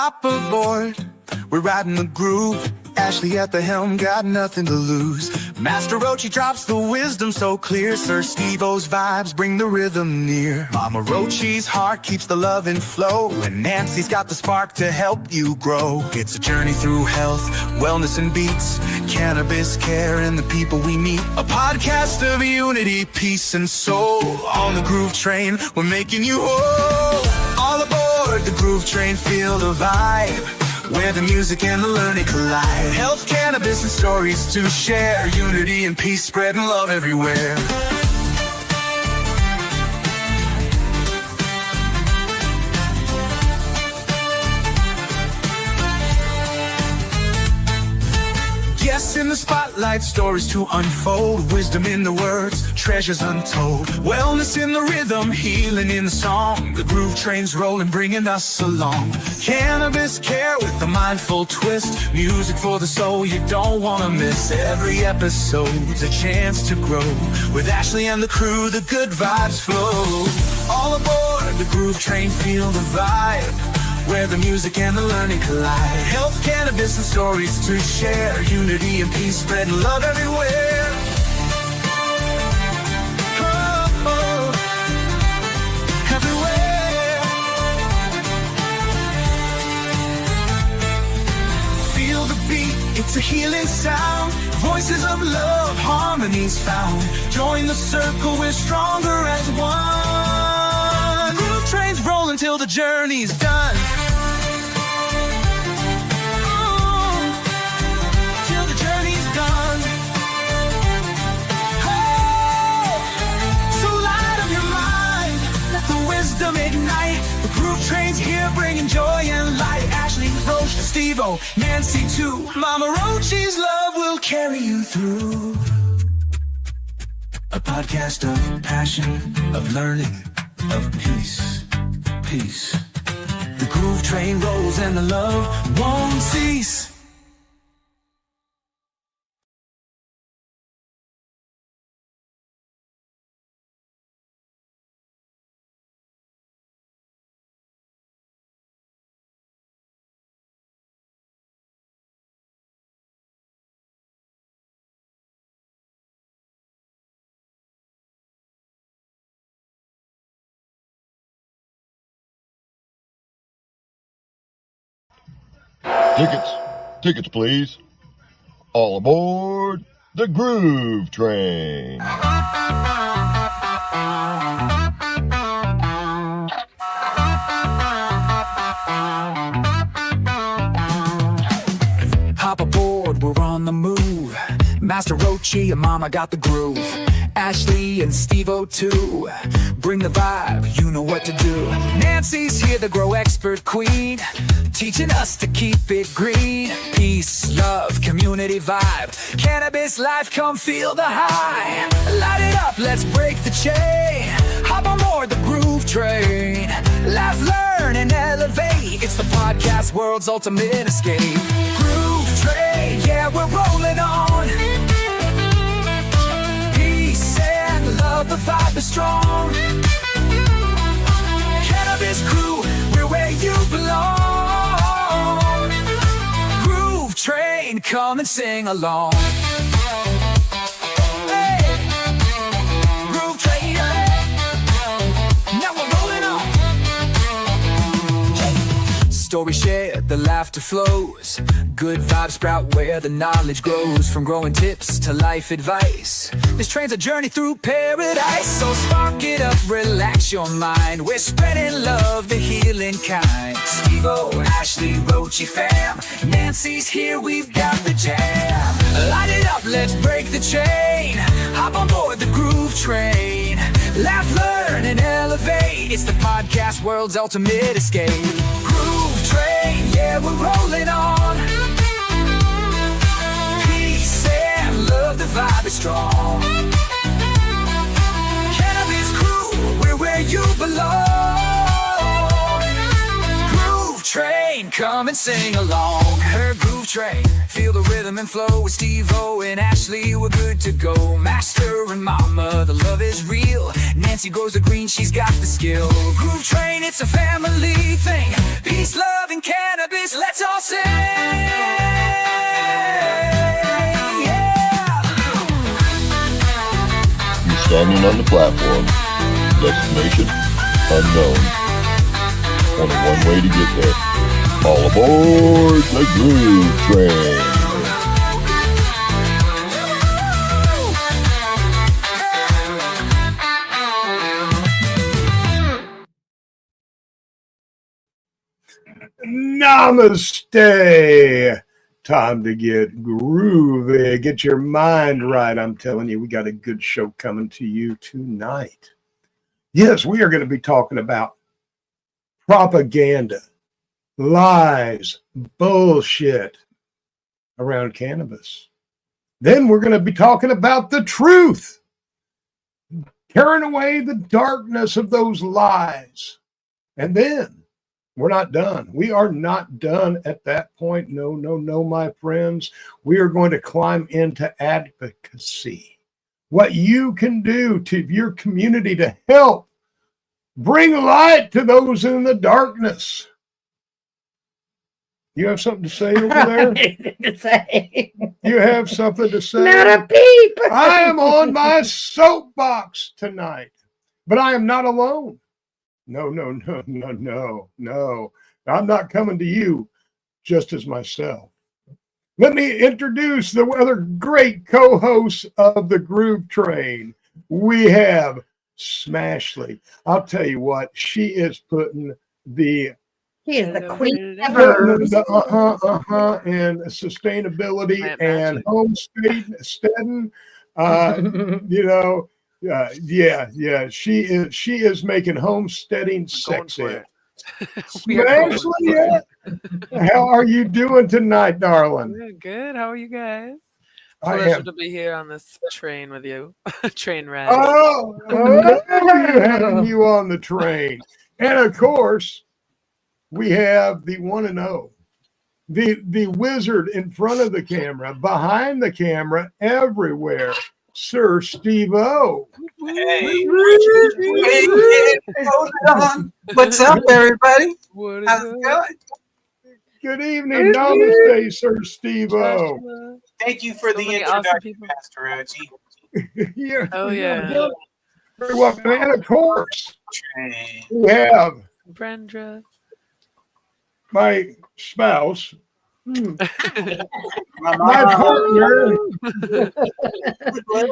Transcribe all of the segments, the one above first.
hop aboard. We're riding the groove. Ashley at the helm, got nothing to lose. Master ROACHEE drops the wisdom so clear. Sir STEVEO's vibes bring the rhythm near. Mama ROACHEE's heart keeps the love in flow, and Nancy's got the spark to help you grow. It's a journey through health, wellness and beats, cannabis care and the people we meet. A podcast of unity, peace and soul. On the groove train, we're making you whole. All aboard the groove train, feel the vibe, where the music and the learning collide. Health, cannabis, and stories to share. Unity and peace, spreading love everywhere. Guests in the spotlight, stories to unfold. Wisdom in the words, treasures untold. Wellness in the rhythm, healing in the song. The groove train's rolling, bringing us along. Cannabis care with a mindful twist. Music for the soul you don't want to miss. Every episode's a chance to grow. With Ashley and the crew, the good vibes flow. All aboard the groove train, feel the vibe, where the music and the learning collide. Health, cannabis, and stories to share. Unity and peace, spreading love everywhere. Oh, oh, everywhere. Feel the beat, it's a healing sound. Voices of love, harmonies found. Join the circle, we're stronger as one. Groove trains rolling till the journey's done. Ignite, the groove train's here bringing joy and light. Ashley, Roach, STEVEO, Nancy too. Mama ROACHEE's love will carry you through. A podcast of passion, of learning, of peace, peace. The groove train rolls and the love won't cease. Tickets, please. All aboard the Groove Train. Hop aboard, we're on the move. Master ROACHEE and Mama got the groove. Ashley and STEVEO too. Bring the vibe, you know what to do. Nancy's here, the grow expert queen, teaching us to keep it green. Peace, love, community vibe. Cannabis life, come feel the high. Light it up, let's break the chain. Hop on board the groove train. Laugh, learn, and elevate. It's the podcast world's ultimate escape. Groove train, yeah, we're rolling on. Peace and love, the vibe is strong. Cannabis crew, we're where you belong. Groove train, come and sing along. Hey, groove train, now we're rolling on. Story shared, the laughter flows. Good vibes sprout where the knowledge grows. From growing tips to life advice, this train's a journey through paradise. So spark it up, relax your mind. We're spreading love, the healing kind. STEVEO, Ashley, ROACHEE fam. Nancy's here, we've got the jam. Light it up, let's break the chain. Hop on board the groove train. Laugh, learn, and elevate. It's the podcast world's ultimate escape. Groove train, yeah, we're rolling on. Peace and love, the vibe is strong. Cannabis crew, we're where you belong. Groove train, Come and sing along, her groove train. Feel the rhythm and flow with STEVEO and Ashley, we're good to go. Master and Mama, the love is real. Nancy grows the green, she's got the skill. Groove train, it's a family thing. Peace, love, and cannabis, let's all sing. Yeah. You're standing on the platform. Destination unknown. Only one way to get there. All aboard the Groove Train. Namaste. Time to get groovy. Get your mind right. I'm telling you, we got a good show coming to you tonight. Yes, we are going to be talking about propaganda, lies, bullshit around cannabis. Then we're going to be talking about the truth, tearing away the darkness of those lies. And then we're not done. We are not done at that point. No, my friends. We are going to climb into advocacy. What you can do to your community to help bring light to those in the darkness. You have something to say over there? You have something to say? Not a peep. I am on my soapbox tonight, but I am not alone. No. I'm not coming to you just as myself. Let me introduce the other great co-hosts of the Groove Train. We have Smashley. I'll tell you what, she is putting the She is the queen of herbs. and sustainability and homesteading. She is making homesteading sexy. Smashley, how are you doing tonight, darling? Good. How are you guys? I Pleasure am. to be here on this train with you. Train ride. Oh, you having you on the train. And of course, we have the one and oh, the wizard in front of the camera, behind the camera, everywhere, Sir STEVEO. Hey, hold on. What's up, everybody? How's it going? Good evening, namaste, Sir STEVEO. Thank you for the many introduction, awesome people. Pastor Roachie. Yeah, Oh, yeah. you're very welcome. And of course, Train. we have Brenda. my spouse, My my mom. partner,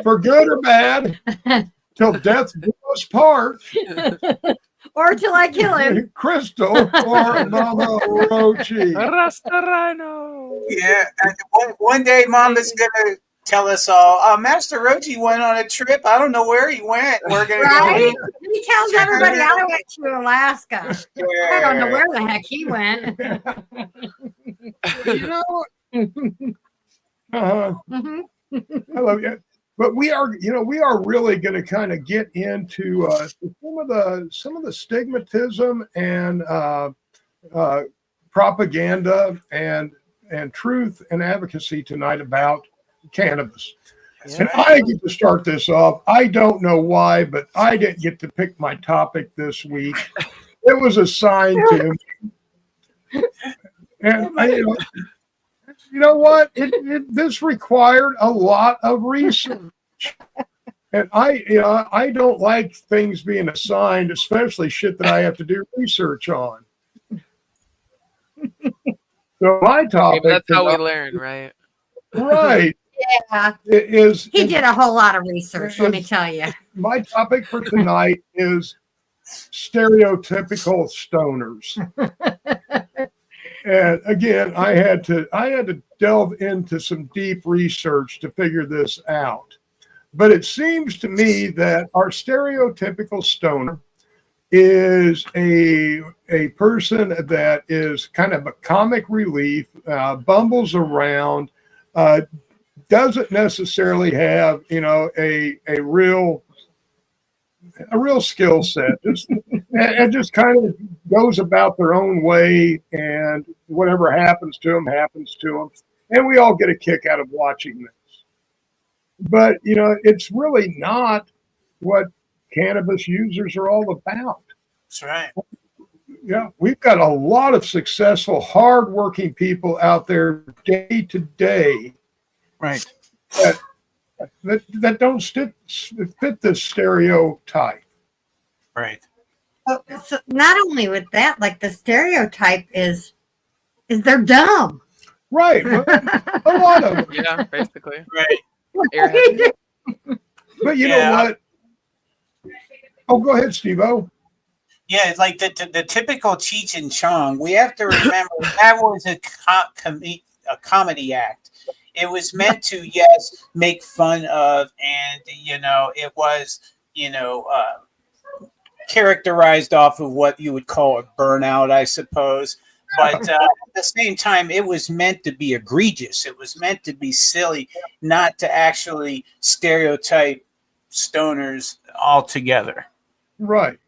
for good or bad, till death do us part, Or till I kill him. Crystal or Mama ROACHEE. Rastarino. Yeah, and one day Mama's gonna tell us all. Master Roachie went on a trip. I don't know where he went. We're gonna Right? go. He tells everybody I went to Alaska. I don't know where the heck he went. You know, Mhm. I love you. But we are really going to kind of get into some of the stigmatism and propaganda and truth and advocacy tonight about cannabis. And I get to start this off. I don't know why, but I didn't get to pick my topic this week. It was assigned to me. And you know what? This required a lot of research. And I don't like things being assigned, especially shit that I have to do research on. So my topic. That's how we learn, right? Right. Yeah. He did a whole lot of research, let me tell you. My topic for tonight is stereotypical stoners. And again, I had to delve into some deep research to figure this out. But it seems to me that our stereotypical stoner is a person that is kind of a comic relief, bumbles around, doesn't necessarily have, a real a real skill set, and just kind of goes about their own way, and whatever happens to them, and we all get a kick out of watching this. But it's really not what cannabis users are all about. That's right. Yeah, we've got a lot of successful, hardworking people out there day to day, Right. that don't fit this stereotype. Right. Well, so not only with that, like the stereotype is they're dumb. Right. Well, a lot of them. Yeah, basically. Right. Airhead. But you Yeah. know what? Oh, go ahead, Steve-O. Yeah, it's like the typical Cheech and Chong. We have to remember that was a comedy act. It was meant to, yes, make fun of, and it was characterized off of what you would call a burnout, I suppose. But at the same time, it was meant to be egregious. It was meant to be silly, not to actually stereotype stoners altogether. Right.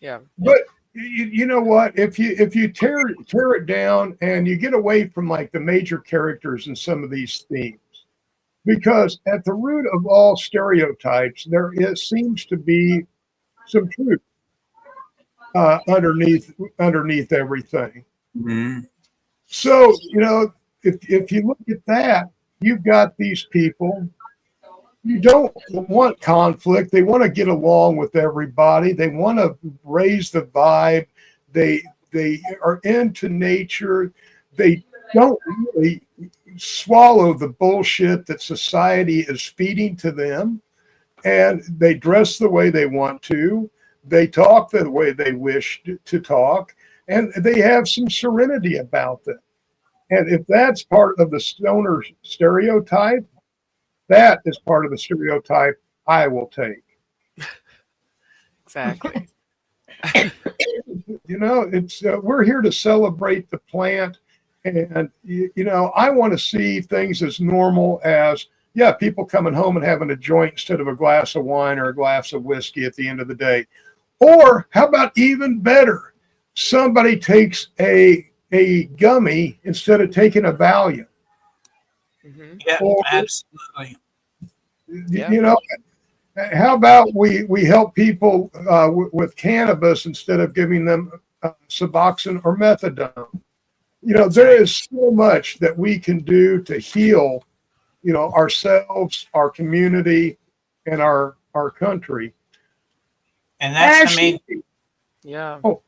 Yeah. But you know what? If you tear it down and you get away from like the major characters in some of these themes, because at the root of all stereotypes, seems to be some truth underneath everything. Mm-hmm. So if you look at that, you've got these people. You don't want conflict. They want to get along with everybody. They want to raise the vibe. They are into nature. They don't really swallow the bullshit that society is feeding to them. And they dress the way they want to. They talk the way they wish to talk. And they have some serenity about them. And if that's part of the stoner stereotype, that is part of the stereotype I will take. Exactly. It's we're here to celebrate the plant, and I want to see things as normal as people coming home and having a joint instead of a glass of wine or a glass of whiskey at the end of the day. Or how about even better? Somebody takes a gummy instead of taking a Valium. Mm-hmm. Yeah, Or, absolutely. How about we help people with cannabis instead of giving them Suboxone or methadone? There is so much that we can do to heal, ourselves, our community, and our country. And that's the main. Yeah. Oh,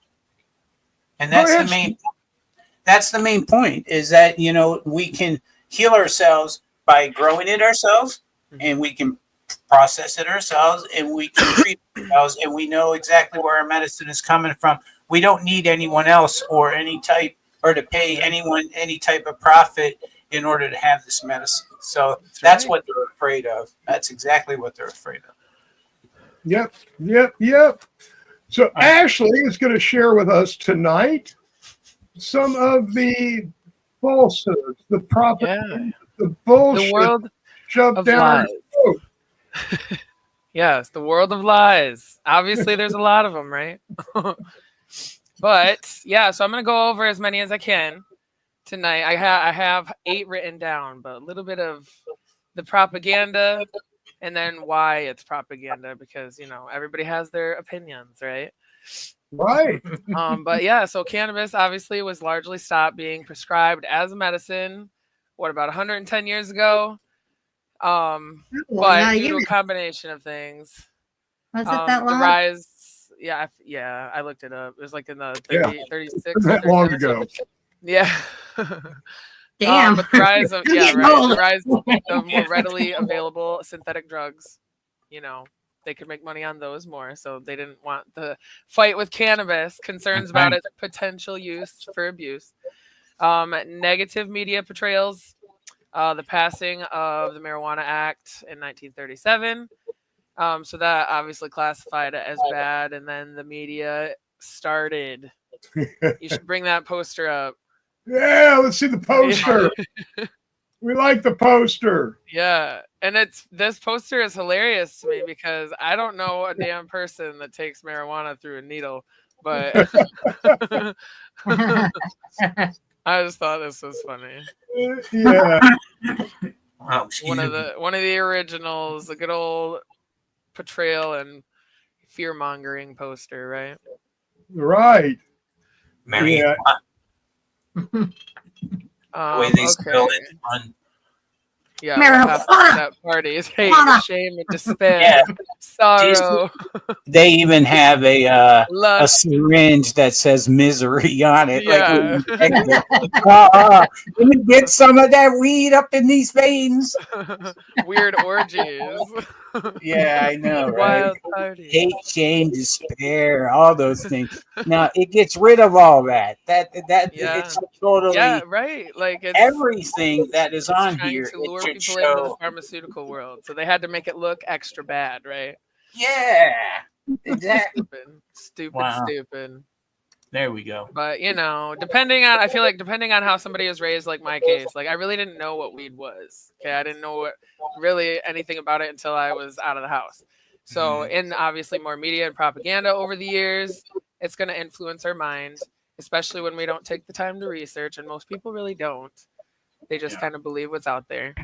And that's the main point, is that we can heal ourselves by growing it ourselves, and we can process it ourselves, and we can treat ourselves, and we know exactly where our medicine is coming from. We don't need anyone else or to pay anyone any type of profit in order to have this medicine. So that's right. what they're afraid of. That's exactly what they're afraid of. Yep. So Ashley is going to share with us tonight some of the falsehoods, the propaganda, the bullshit The world shoved of down our lies. throat. Yes, the world of lies. Obviously, there's a lot of them, right? But yeah, so I'm gonna go over as many as I can tonight. I have 8 written down, but a little bit of the propaganda, and then why it's propaganda, because everybody has their opinions, right? Right. But yeah, so cannabis obviously was largely stopped being prescribed as a medicine. What, about 110 years ago? But due to a combination of things, Was it that the long? rise. Yeah, I looked it up. It was like in the 36. That long ago. Yeah. Damn. But the rise of getting the old. rise of more readily available synthetic drugs. They could make money on those more, so they didn't want the fight with cannabis. Concerns about its potential use for abuse. Negative media portrayals. The passing of the Marijuana Act in 1937. So that obviously classified it as bad, and then the media started. You should bring that poster up. Yeah, let's see the poster. We like the poster. Yeah, and this poster is hilarious to me because I don't know a damn person that takes marijuana through a needle, but I just thought this was funny. Yeah. Oh, One of the originals, a good old portrayal and fear mongering poster, right? Right. Mary, Yeah. the way they spell Okay. it. Fun. Yeah, what happens at that party is hate, shame, and despair, Yeah. sorrow, They even have a lust. syringe that says misery on it. Yeah. Let me get some of that weed up in these veins. Weird orgies. Yeah, I know, right? Wild party. Hate, shame, despair, all those things. Now it gets rid of all that. Yeah. It's totally Yeah, right. Like it's everything that is on trying here. to lure It should people into the show. pharmaceutical world. So they had to make it look extra bad, right? Yeah, exactly. Wow. Stupid. There we go. But I feel like depending on how somebody is raised, like my case, like I really didn't know what weed was. Okay, I didn't know really anything about it until I was out of the house. So in obviously more media and propaganda over the years, it's going to influence our mind, especially when we don't take the time to research, and most people really don't. They just kind of believe what's out there.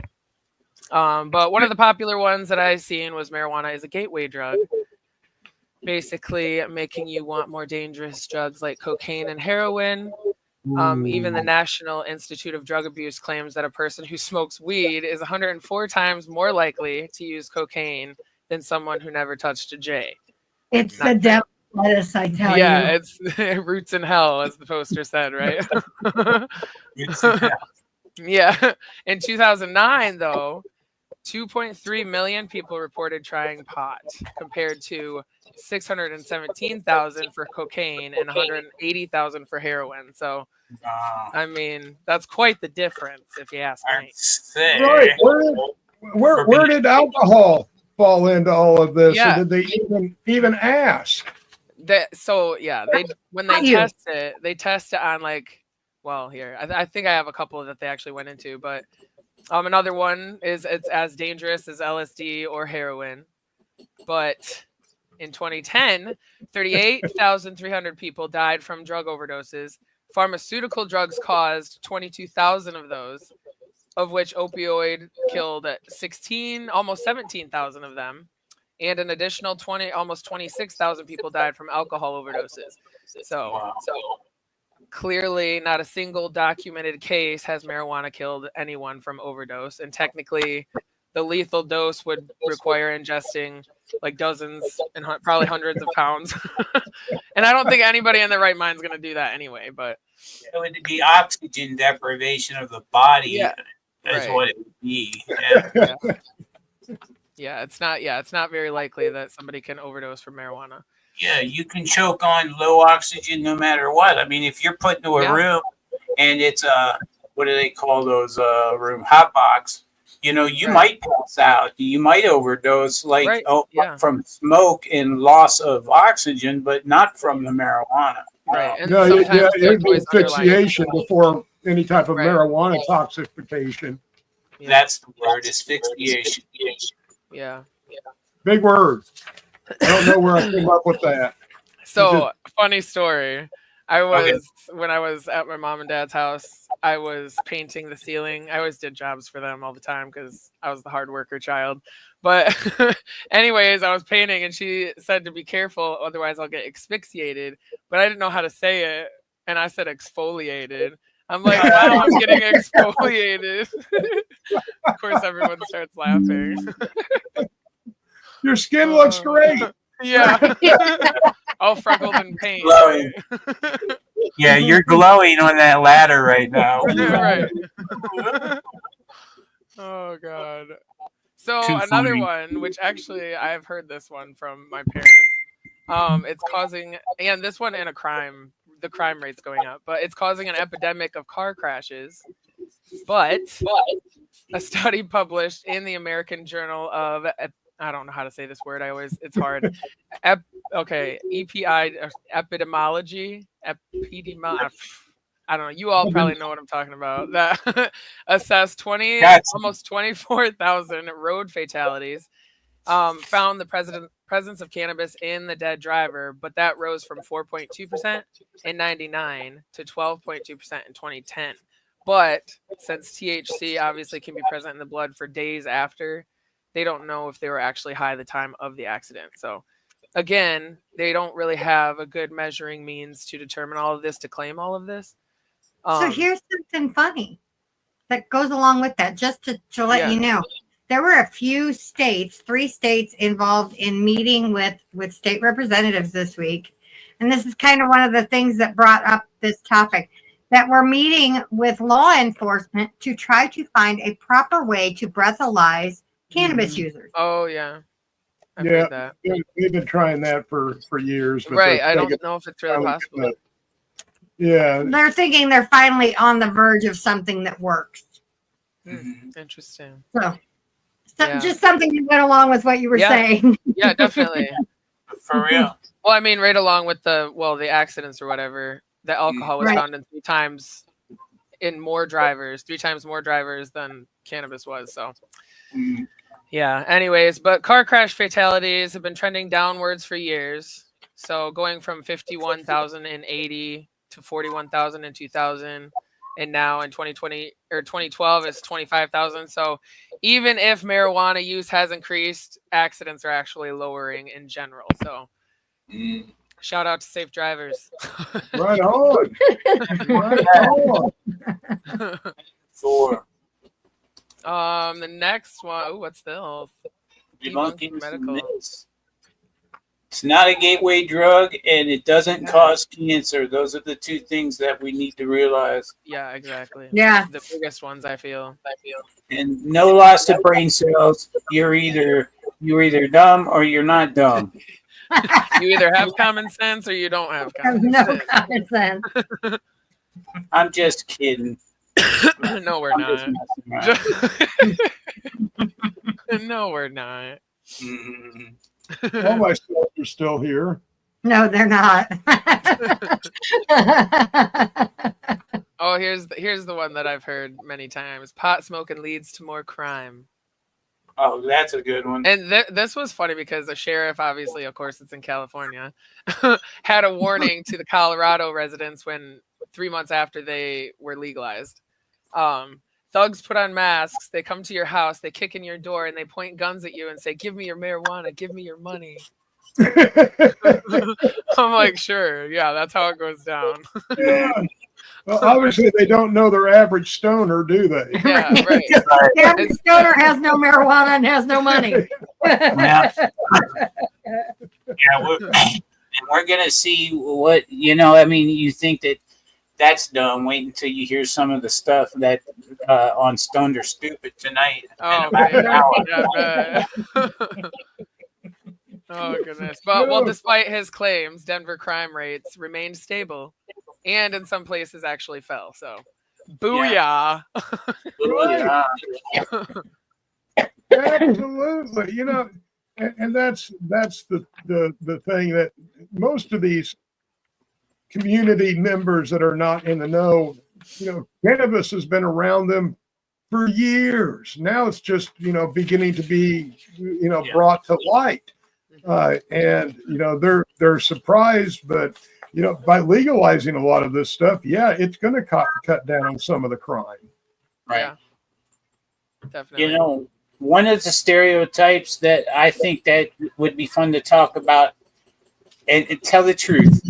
But one of the popular ones that I've seen was marijuana is a gateway drug, basically making you want more dangerous drugs like cocaine and heroin. Even the National Institute of Drug Abuse claims that a person who smokes weed is 104 times more likely to use cocaine than someone who never touched a J. It's the devil lettuce, I tell you. Yeah, it's roots in hell, as the poster said, right? Yeah. In 2009, though, 2.3 million people reported trying pot compared to 617,000 for cocaine and 180,000 for heroin. So, I mean, that's quite the difference if you ask me. Right. Where did alcohol fall into all of this? Yeah. And did they even ask? When they test it on like, well, here I think I have a couple that they actually went into, but another one is it's as dangerous as LSD or heroin. But in 2010, 38,300 people died from drug overdoses. Pharmaceutical drugs caused 22,000 of those, of which opioid killed 16, almost 17,000 of them. And an additional almost 26,000 people died from alcohol overdoses. So clearly not a single documented case has marijuana killed anyone from overdose. And technically the lethal dose would require ingesting like dozens and probably hundreds of pounds. And I don't think anybody in their right mind is going to do that anyway, but it would be oxygen deprivation of the body. Yeah, that's right. what it would be. Yeah, it's not very likely that somebody can overdose from marijuana. Yeah, you can choke on low oxygen no matter what. I mean, if you're put into a room and it's what do they call those room hot box? You might pass out. You might overdose, from smoke and loss of oxygen, but not from the marijuana. Right. And it'd be asphyxiation before any type of marijuana toxification. Yeah. That's the word, asphyxiation. Yeah. Big word. I don't know where I came up with that. So, funny story. When I was at my mom and dad's house, I was painting the ceiling. I always did jobs for them all the time because I was the hard worker child. But anyways, I was painting and she said to be careful, otherwise I'll get asphyxiated. But I didn't know how to say it. And I said exfoliated. I'm like, wow, I'm getting exfoliated. Of course, everyone starts laughing. Your skin looks great. Yeah. All freckled and paint. Glowing. Yeah, you're glowing on that ladder right now. Right. Oh, God. So another one, which actually I've heard this one from my parent. It's causing, and this one in the crime rate's going up, but it's causing an epidemic of car crashes. But a study published in the American Journal of, I don't know how to say this word. It's hard. Epidemiology. I I don't know. You all probably know what I'm talking about. That assessed almost 24,000 road fatalities. Found the presence of cannabis in the dead driver, but that rose from 4.2% in 99 to 12.2% in 2010. But since THC obviously can be present in the blood for days after, they don't know if they were actually high at the time of the accident. So again, they don't really have a good measuring means to determine all of this, to claim all of this. So here's something funny that goes along with that, just to let you know. There were a few states, 3 states involved in meeting with state representatives this week. And this is kind of one of the things that brought up this topic, that we're meeting with law enforcement to try to find a proper way to breathalyze cannabis users. Oh, yeah. I've heard that. We've been trying that for years. But right. I don't know if it's really possible. Yeah. They're thinking they're finally on the verge of something that works. Interesting. So just something that went along with what you were saying. Yeah, definitely. For real. Well, I mean, right along with the accidents or whatever, the alcohol was found in 3 times more drivers than cannabis was. So, yeah. Anyways, but car crash fatalities have been trending downwards for years. So going from 51,000 in 80 to 41,000 in 2000. And now in 2020 or 2012 it's 25,000. So even if marijuana use has increased, accidents are actually lowering in general. So shout out to safe drivers. Right on. Right on. The next one. Oh, what's this? Debunking medical. It's not a gateway drug, and it doesn't cause cancer. Those are the 2 things that we need to realize. Yeah, exactly. Yeah, the biggest ones. I feel. And no loss of brain cells. You're either dumb or you're not dumb. You either have common sense or you don't have common sense. Common sense. I'm just kidding. No, we're not. No, we're not. All my stuff are still here. No, they're not. Oh, here's the one that I've heard many times. Pot smoking leads to more crime. Oh, that's a good one. And this was funny because the sheriff, obviously, of course, it's in California, had a warning to the Colorado residents when 3 months after they were legalized. Thugs put on masks. They come to your house. They kick in your door and they point guns at you and say, "Give me your marijuana. Give me your money." I'm like, sure. Yeah, that's how it goes down. Yeah. Well, obviously, they don't know their average stoner, do they? Yeah, right. The average stoner has no marijuana and has no money. Yeah. We're going to see what, I mean, you think that's dumb. Wait until you hear some of the stuff that on Stoned or Stupid tonight. Oh, man. Oh, goodness. But, well, despite his claims, Denver crime rates remained stable and in some places actually fell. So, booyah. Yeah. Absolutely. And that's the thing, that most of these community members that are not in the know, cannabis has been around them for years. Now it's just, beginning to be, brought to light. And they're surprised, but by legalizing a lot of this stuff, it's going to cut down on some of the crime. Right. Yeah. Definitely. One of the stereotypes that I think that would be fun to talk about, and tell the truth.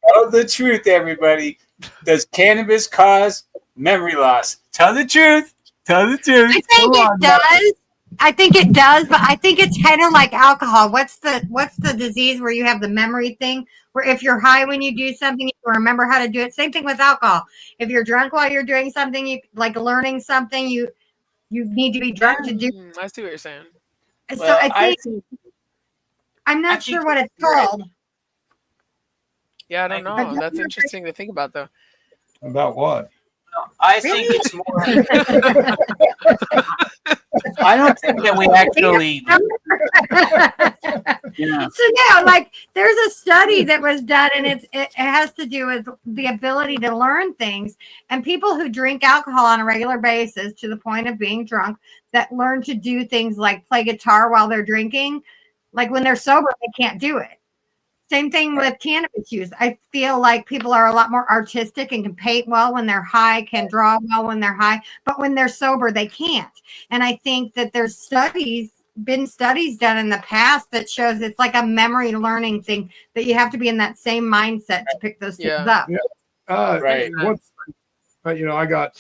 Tell the truth, everybody. Does cannabis cause memory loss? Tell the truth. Tell the truth. I think it does. I think it does, but I think it's kind of like alcohol. What's the disease where you have the memory thing? Where if you're high when you do something, you remember how to do it. Same thing with alcohol. If you're drunk while you're doing something, you like learning something, you need to be drunk to do. I see what you're saying. So Well, I think I'm not sure what it's called. Yeah, I don't know. That's interesting to think about, though. About what? I think it's more. I don't think that we actually. Yeah. So yeah, like there's a study that was done, and it has to do with the ability to learn things. And people who drink alcohol on a regular basis to the point of being drunk, that learn to do things like play guitar while they're drinking, like when they're sober, they can't do it. Same thing with cannabis use. I feel like people are a lot more artistic and can paint well when they're high, can draw well when they're high, but when they're sober, they can't. And I think that there's been studies done in the past that shows it's like a memory learning thing, that you have to be in that same mindset to pick those things up. Yeah. Right. I got,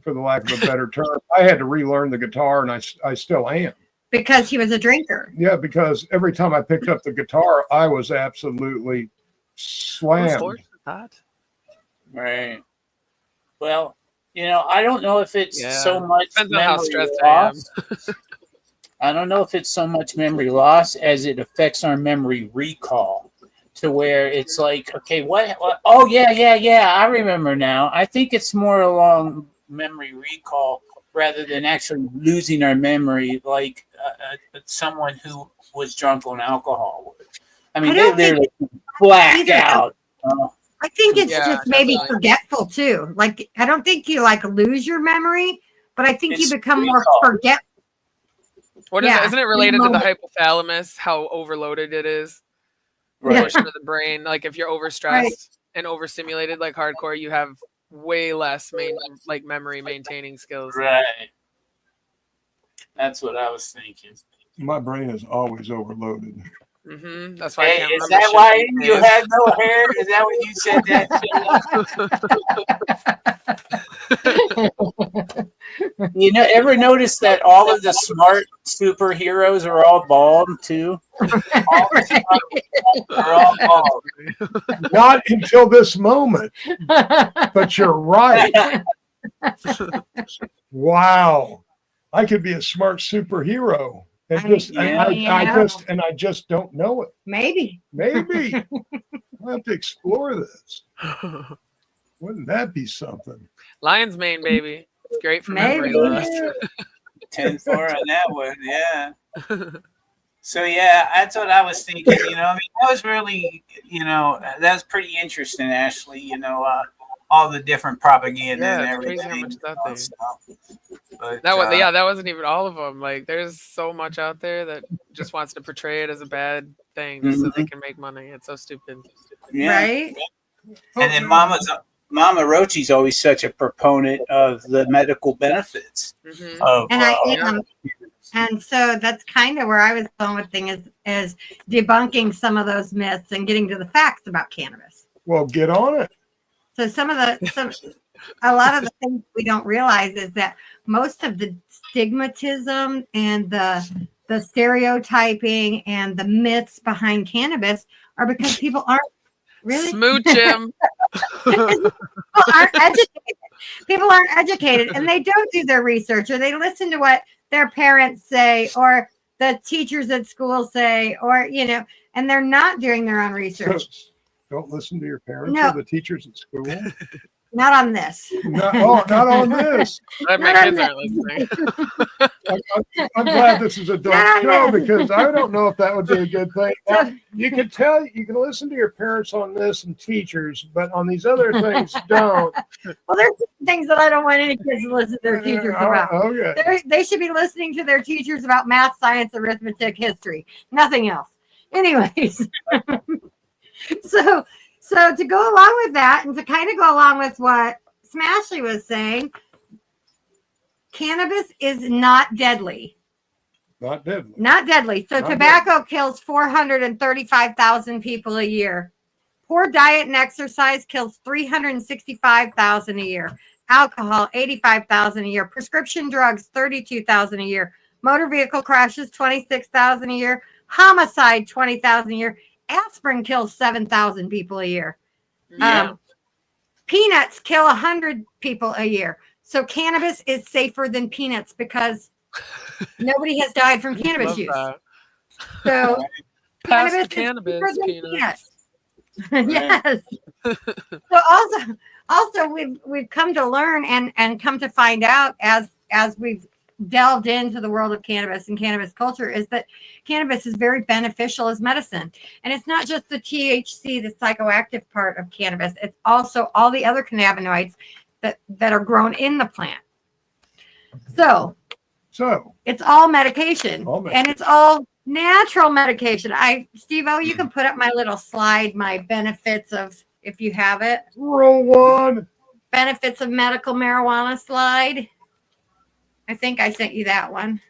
for the lack of a better term, I had to relearn the guitar, and I still am. Because he was a drinker. Yeah, because every time I picked up the guitar, I was absolutely slammed. Right. Well, I don't know if it's so much Depends on how memory stressed loss. I don't know if it's so much memory loss as it affects our memory recall, to where it's like, okay, what? Oh, yeah, I remember now. I think it's more along memory recall rather than actually losing our memory like someone who was drunk on alcohol would. I mean, they literally black out. I think it's just maybe forgetful too. Like, I don't think you like lose your memory, but I think you become more forgetful. What is it? Isn't it related to the hypothalamus, how overloaded it is? Portion of the brain. Like if you're overstressed and overstimulated like hardcore, you have way less memory maintaining skills. Right. That's what I was thinking. My brain is always overloaded. Mm-hmm. That's why I can't is that why you have no hair? Is that what you said that? Ever notice that all of the smart superheroes are all bald too? All are all bald. Not until this moment, but you're right. Wow, I could be a smart superhero. I just don't know it. Maybe. I'll have to explore this. Wouldn't that be something? Lion's mane, baby. It's great for memory loss. 10-4 on that one, yeah. So yeah, that's what I was thinking. That was really, that was pretty interesting, Ashley. All the different propaganda and everything. That wasn't even all of them. Like, there's so much out there that just wants to portray it as a bad thing just so they can make money. It's so stupid. Yeah. Right? And then Mama ROACHEE's always such a proponent of the medical benefits. Mm-hmm. And so that's kind of where I was going with things is debunking some of those myths and getting to the facts about cannabis. Well, get on it. So a lot of the things we don't realize is that most of the stigmatism and the stereotyping and the myths behind cannabis are because people aren't really smooch him. People aren't educated. People aren't educated, and they don't do their research, or they listen to what their parents say, or the teachers at school say, or and they're not doing their own research. Don't listen to your parents or the teachers at school. Not on this. Not on this. My kids aren't listening. I'm glad this is a dark show because I don't know if that would be a good thing. You can listen to your parents on this and teachers, but on these other things, don't. Well, there's things that I don't want any kids to listen to their teachers about. Okay. They should be listening to their teachers about math, science, arithmetic, history. Nothing else. Anyways. So to go along with that, and to kind of go along with what Smashley was saying, cannabis is not deadly. Not deadly. Not deadly. So tobacco kills 435,000 people a year. Poor diet and exercise kills 365,000 a year. Alcohol, 85,000 a year. Prescription drugs, 32,000 a year. Motor vehicle crashes, 26,000 a year. Homicide, 20,000 a year. Aspirin kills 7,000 people a year. Yeah. Peanuts kill 100 people a year. So cannabis is safer than peanuts because nobody has died from cannabis use. That. So Pass the cannabis cannabis is safer than peanuts. Yes. So also we've come to learn and come to find out as we've delved into the world of cannabis and cannabis culture is that cannabis is very beneficial as medicine. And it's not just the THC, the psychoactive part of cannabis. It's also all the other cannabinoids that are grown in the plant. So it's all medication, and it's all natural medication. Steve-O, you can put up my little slide, my benefits of, if you have it. Roll one. Benefits of medical marijuana slide. I think I sent you that one.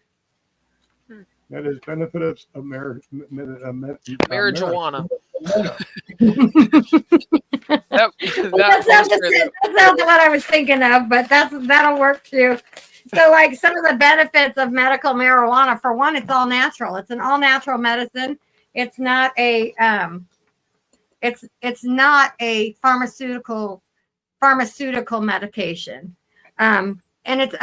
That is benefits of marijuana. That's not what I was thinking of, but that'll work too. So, like some of the benefits of medical marijuana, for one, it's all natural. It's an all natural medicine. It's not a it's not a pharmaceutical medication. And it's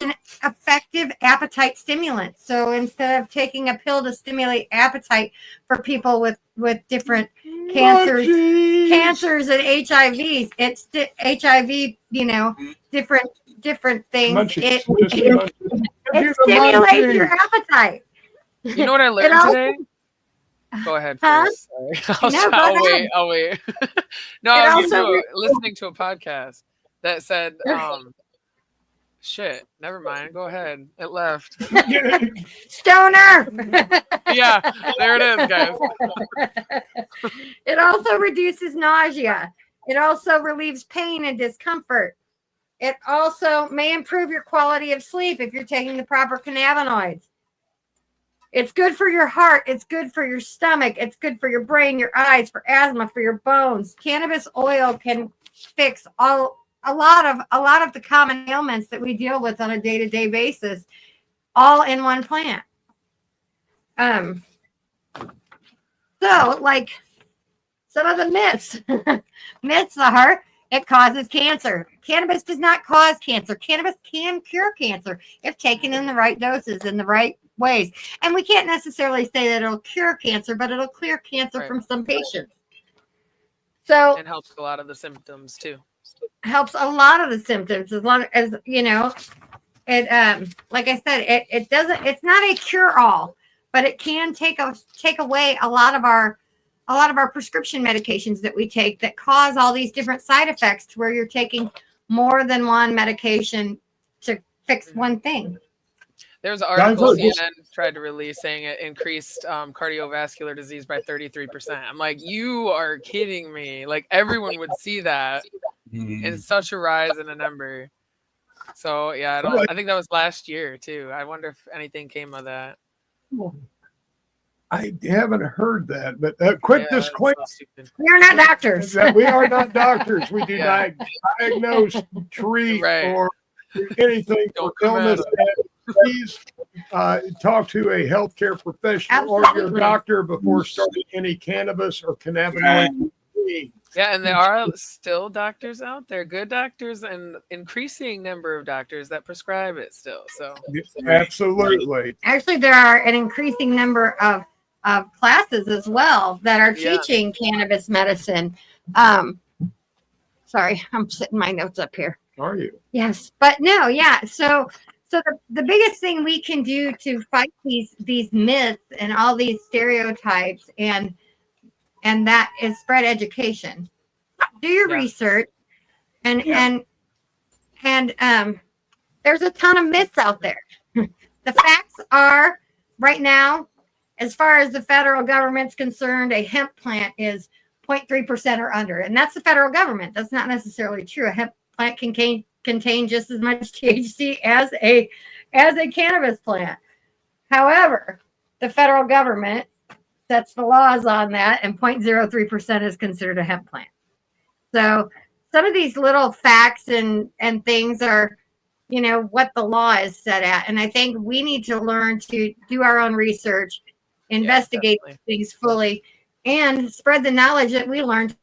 an effective appetite stimulant. So instead of taking a pill to stimulate appetite for people with different cancers and HIVs, it's HIV, different things. Munchies. It stimulates your appetite. You know what I learned today? Go ahead first. Sorry. I'll wait. No, I was listening to a podcast that said, shit, never mind. Go ahead. It left. Stoner. Yeah, there it is, guys. It also reduces nausea. It also relieves pain and discomfort. It also may improve your quality of sleep if you're taking the proper cannabinoids. It's good for your heart. It's good for your stomach. It's good for your brain, your eyes, for asthma, for your bones. Cannabis oil can fix a lot of the common ailments that we deal with on a day-to-day basis, all in one plant. So, like some of the myths. Myths are it causes cancer. Cannabis does not cause cancer. Cannabis can cure cancer if taken in the right doses, in the right ways. And we can't necessarily say that it'll cure cancer, but it'll clear cancer from some patients. So it helps a lot of the symptoms too. Helps a lot of the symptoms, as long as it like I said, it doesn't, it's not a cure-all, but it can take away a lot of our prescription medications that we take that cause all these different side effects to where you're taking more than one medication to fix one thing. There's an article CNN tried to release saying it increased cardiovascular disease by 33%. I'm like, you are kidding me. Like, everyone would see that. It's such a rise in a number. So, yeah, I think that was last year, too. I wonder if anything came of that. I haven't heard that, but quick disclaimer. We are not doctors. We are not doctors. We do not diagnose, treat, or anything for illness. Please talk to a healthcare professional or your doctor before starting any cannabis or cannabinoid. Yeah, and there are still doctors out there, good doctors, and increasing number of doctors that prescribe it still. So absolutely. Actually, there are an increasing number of classes as well that are teaching cannabis medicine. Sorry, I'm sitting my notes up here. Are you? Yes, but no, yeah. So the biggest thing we can do to fight these myths and all these stereotypes and that is spread education. Do your research, and there's a ton of myths out there. The facts are right now, as far as the federal government's concerned, a hemp plant is 0.3% or under, and that's the federal government. That's not necessarily true. A hemp plant can contain just as much THC as a cannabis plant. However, the federal government sets the laws on that, and 0.03% is considered a hemp plant. So some of these little facts and things are, what the law is set at. And I think we need to learn to do our own research, investigate things fully, and spread the knowledge that we learned.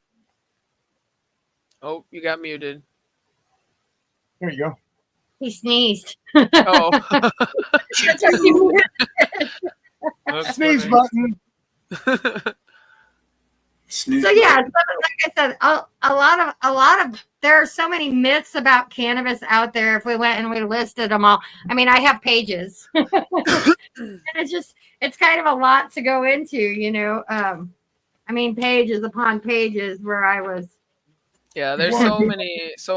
Oh, you got muted. There you go. He sneezed. Oh. Sneeze button. Snooze So yeah, so like I said, a lot of there are so many myths about cannabis out there. If we went and we listed them all, I mean, I have pages, and it's kind of a lot to go into, you know. I mean, pages upon pages where I was. Yeah, there's so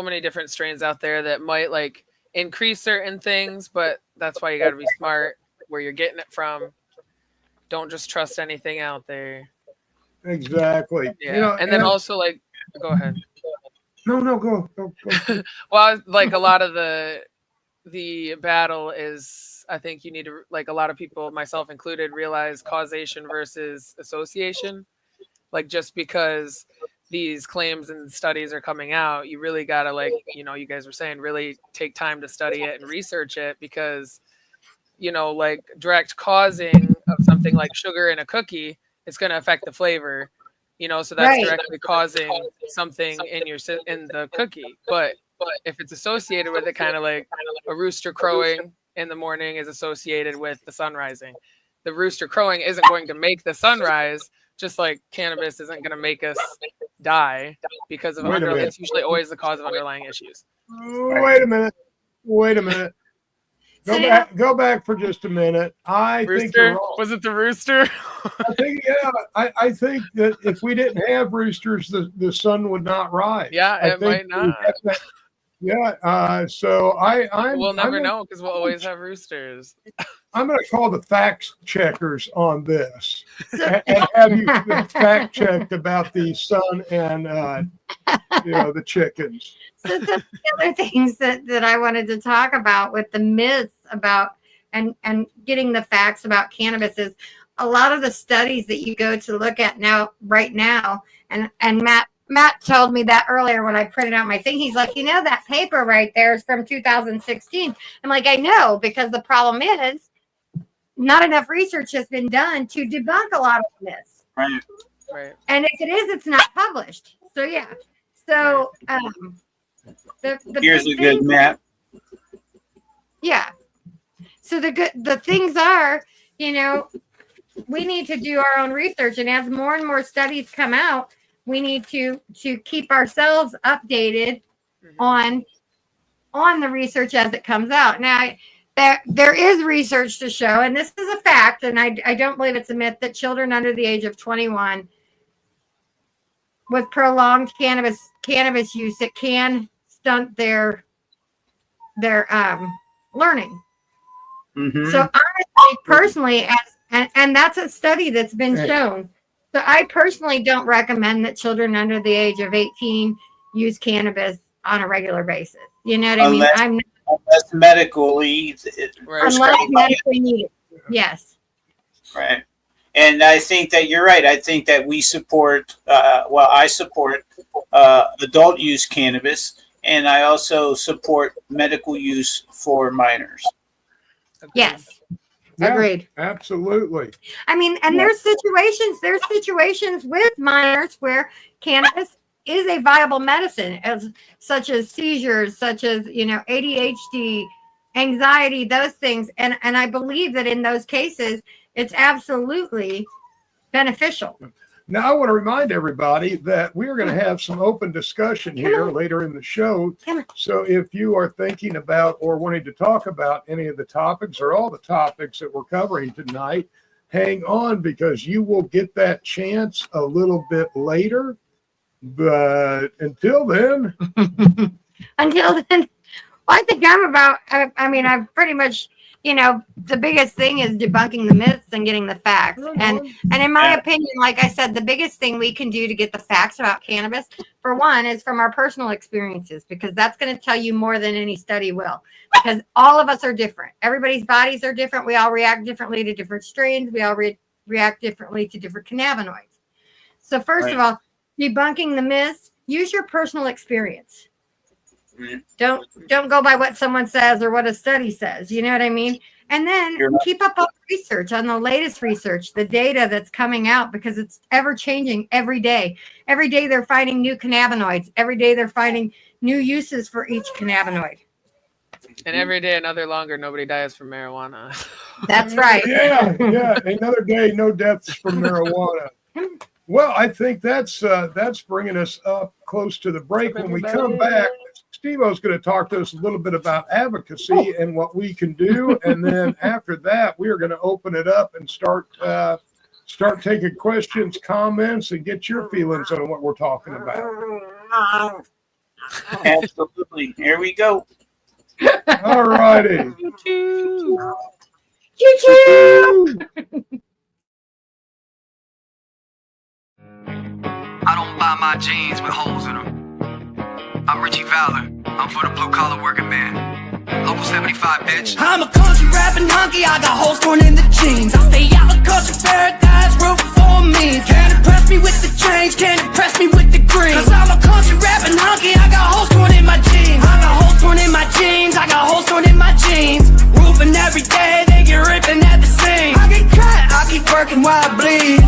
many different strains out there that might like increase certain things, but that's why you got to be smart where you're getting it from. Don't just trust anything out there. Exactly. Yeah, You know, and then also like, go ahead. No, go. Well, like a lot of the battle is, I think you need to, like a lot of people, myself included, realize causation versus association. Like just because these claims and studies are coming out, you really gotta, like, you know, you guys were saying, really take time to study it and research it, because, you know, like direct causing of something like sugar in a cookie, it's going to affect the flavor, you know, so that's directly causing something in the cookie. But if it's associated with it, kind of like a rooster crowing in the morning is associated with the sun rising. The rooster crowing isn't going to make the sun rise, just like cannabis isn't going to make us die because of it's usually always the cause of underlying issues. Wait a minute. Go back for just a minute. I think you're wrong. Was it the rooster? I think that if we didn't have roosters, the sun would not rise. Yeah, it might not. So we'll never know because we'll always have roosters. I'm going to call the fact checkers on this and have you fact checked about the sun and the chickens. So some other things that I wanted to talk about with the myths about and getting the facts about cannabis is a lot of the studies that you go to look at right now, and Matt told me that earlier when I printed out my thing. He's like, you know, that paper right there is from 2016. I'm like, I know, because the problem is not enough research has been done to debunk a lot of myths. Right. And if it is, it's not published. So yeah. So here's a good map. Yeah. So the things are, you know, we need to do our own research, and as more and more studies come out, we need to keep ourselves updated on the research as it comes out. Now, there is research to show, and this is a fact, and I don't believe it's a myth, that children under the age of 21 with prolonged cannabis use, it can stunt their learning. Mm-hmm. So honestly, personally, and that's a study that's been shown. So I personally don't recommend that children under the age of 18 use cannabis on a regular basis. You know what I mean? Unless medically needed. Yes. Right. And I think that you're right. I think that we support, I support adult use cannabis, and I also support medical use for minors. Yes. Yeah, agreed. Absolutely. I mean, and there's situations with minors where cannabis is a viable medicine, such as seizures, such as, you know, ADHD, anxiety, those things. And I believe that in those cases, it's absolutely beneficial. Now, I want to remind everybody that we're going to have some open discussion here later in the show. So if you are thinking about or wanting to talk about any of the topics or all the topics that we're covering tonight, hang on, because you will get that chance a little bit later. But until then, I think I've pretty much, you know, the biggest thing is debunking the myths and getting the facts. And in my opinion, like I said, the biggest thing we can do to get the facts about cannabis, for one, is from our personal experiences, because that's going to tell you more than any study will, because all of us are different. Everybody's bodies are different. We all react differently to different strains. We all react differently to different cannabinoids. So first of all, debunking the myths, use your personal experience. Don't go by what someone says or what a study says. You know what I mean? And then keep up on research, on the latest research, the data that's coming out, because it's ever changing every day. Every day they're finding new cannabinoids. Every day they're finding new uses for each cannabinoid. And every day another longer, nobody dies from marijuana. That's right. Yeah. Another day, no deaths from marijuana. Well, I think that's bringing us up close to the break. When we come back, Steve-O's going to talk to us a little bit about advocacy and what we can do, and then after that, we are going to open it up and start taking questions, comments, and get your feelings on what we're talking about. Absolutely. Here we go. All righty. Choo-choo! I don't buy my jeans with holes in them. I'm Richie Valor. I'm for the blue collar working man. Local 75, bitch. I'm a country rapping honky. I got holes torn in the jeans. I stay out of country paradise, room for me. Can't impress me with the change, can't impress me with the green. Cause I'm a country rapping honky. I got holes torn in my jeans. I got holes torn in my jeans. I got holes torn in my jeans. Roofing every day, they get ripping at the seams. I get cut, I keep working while I bleed.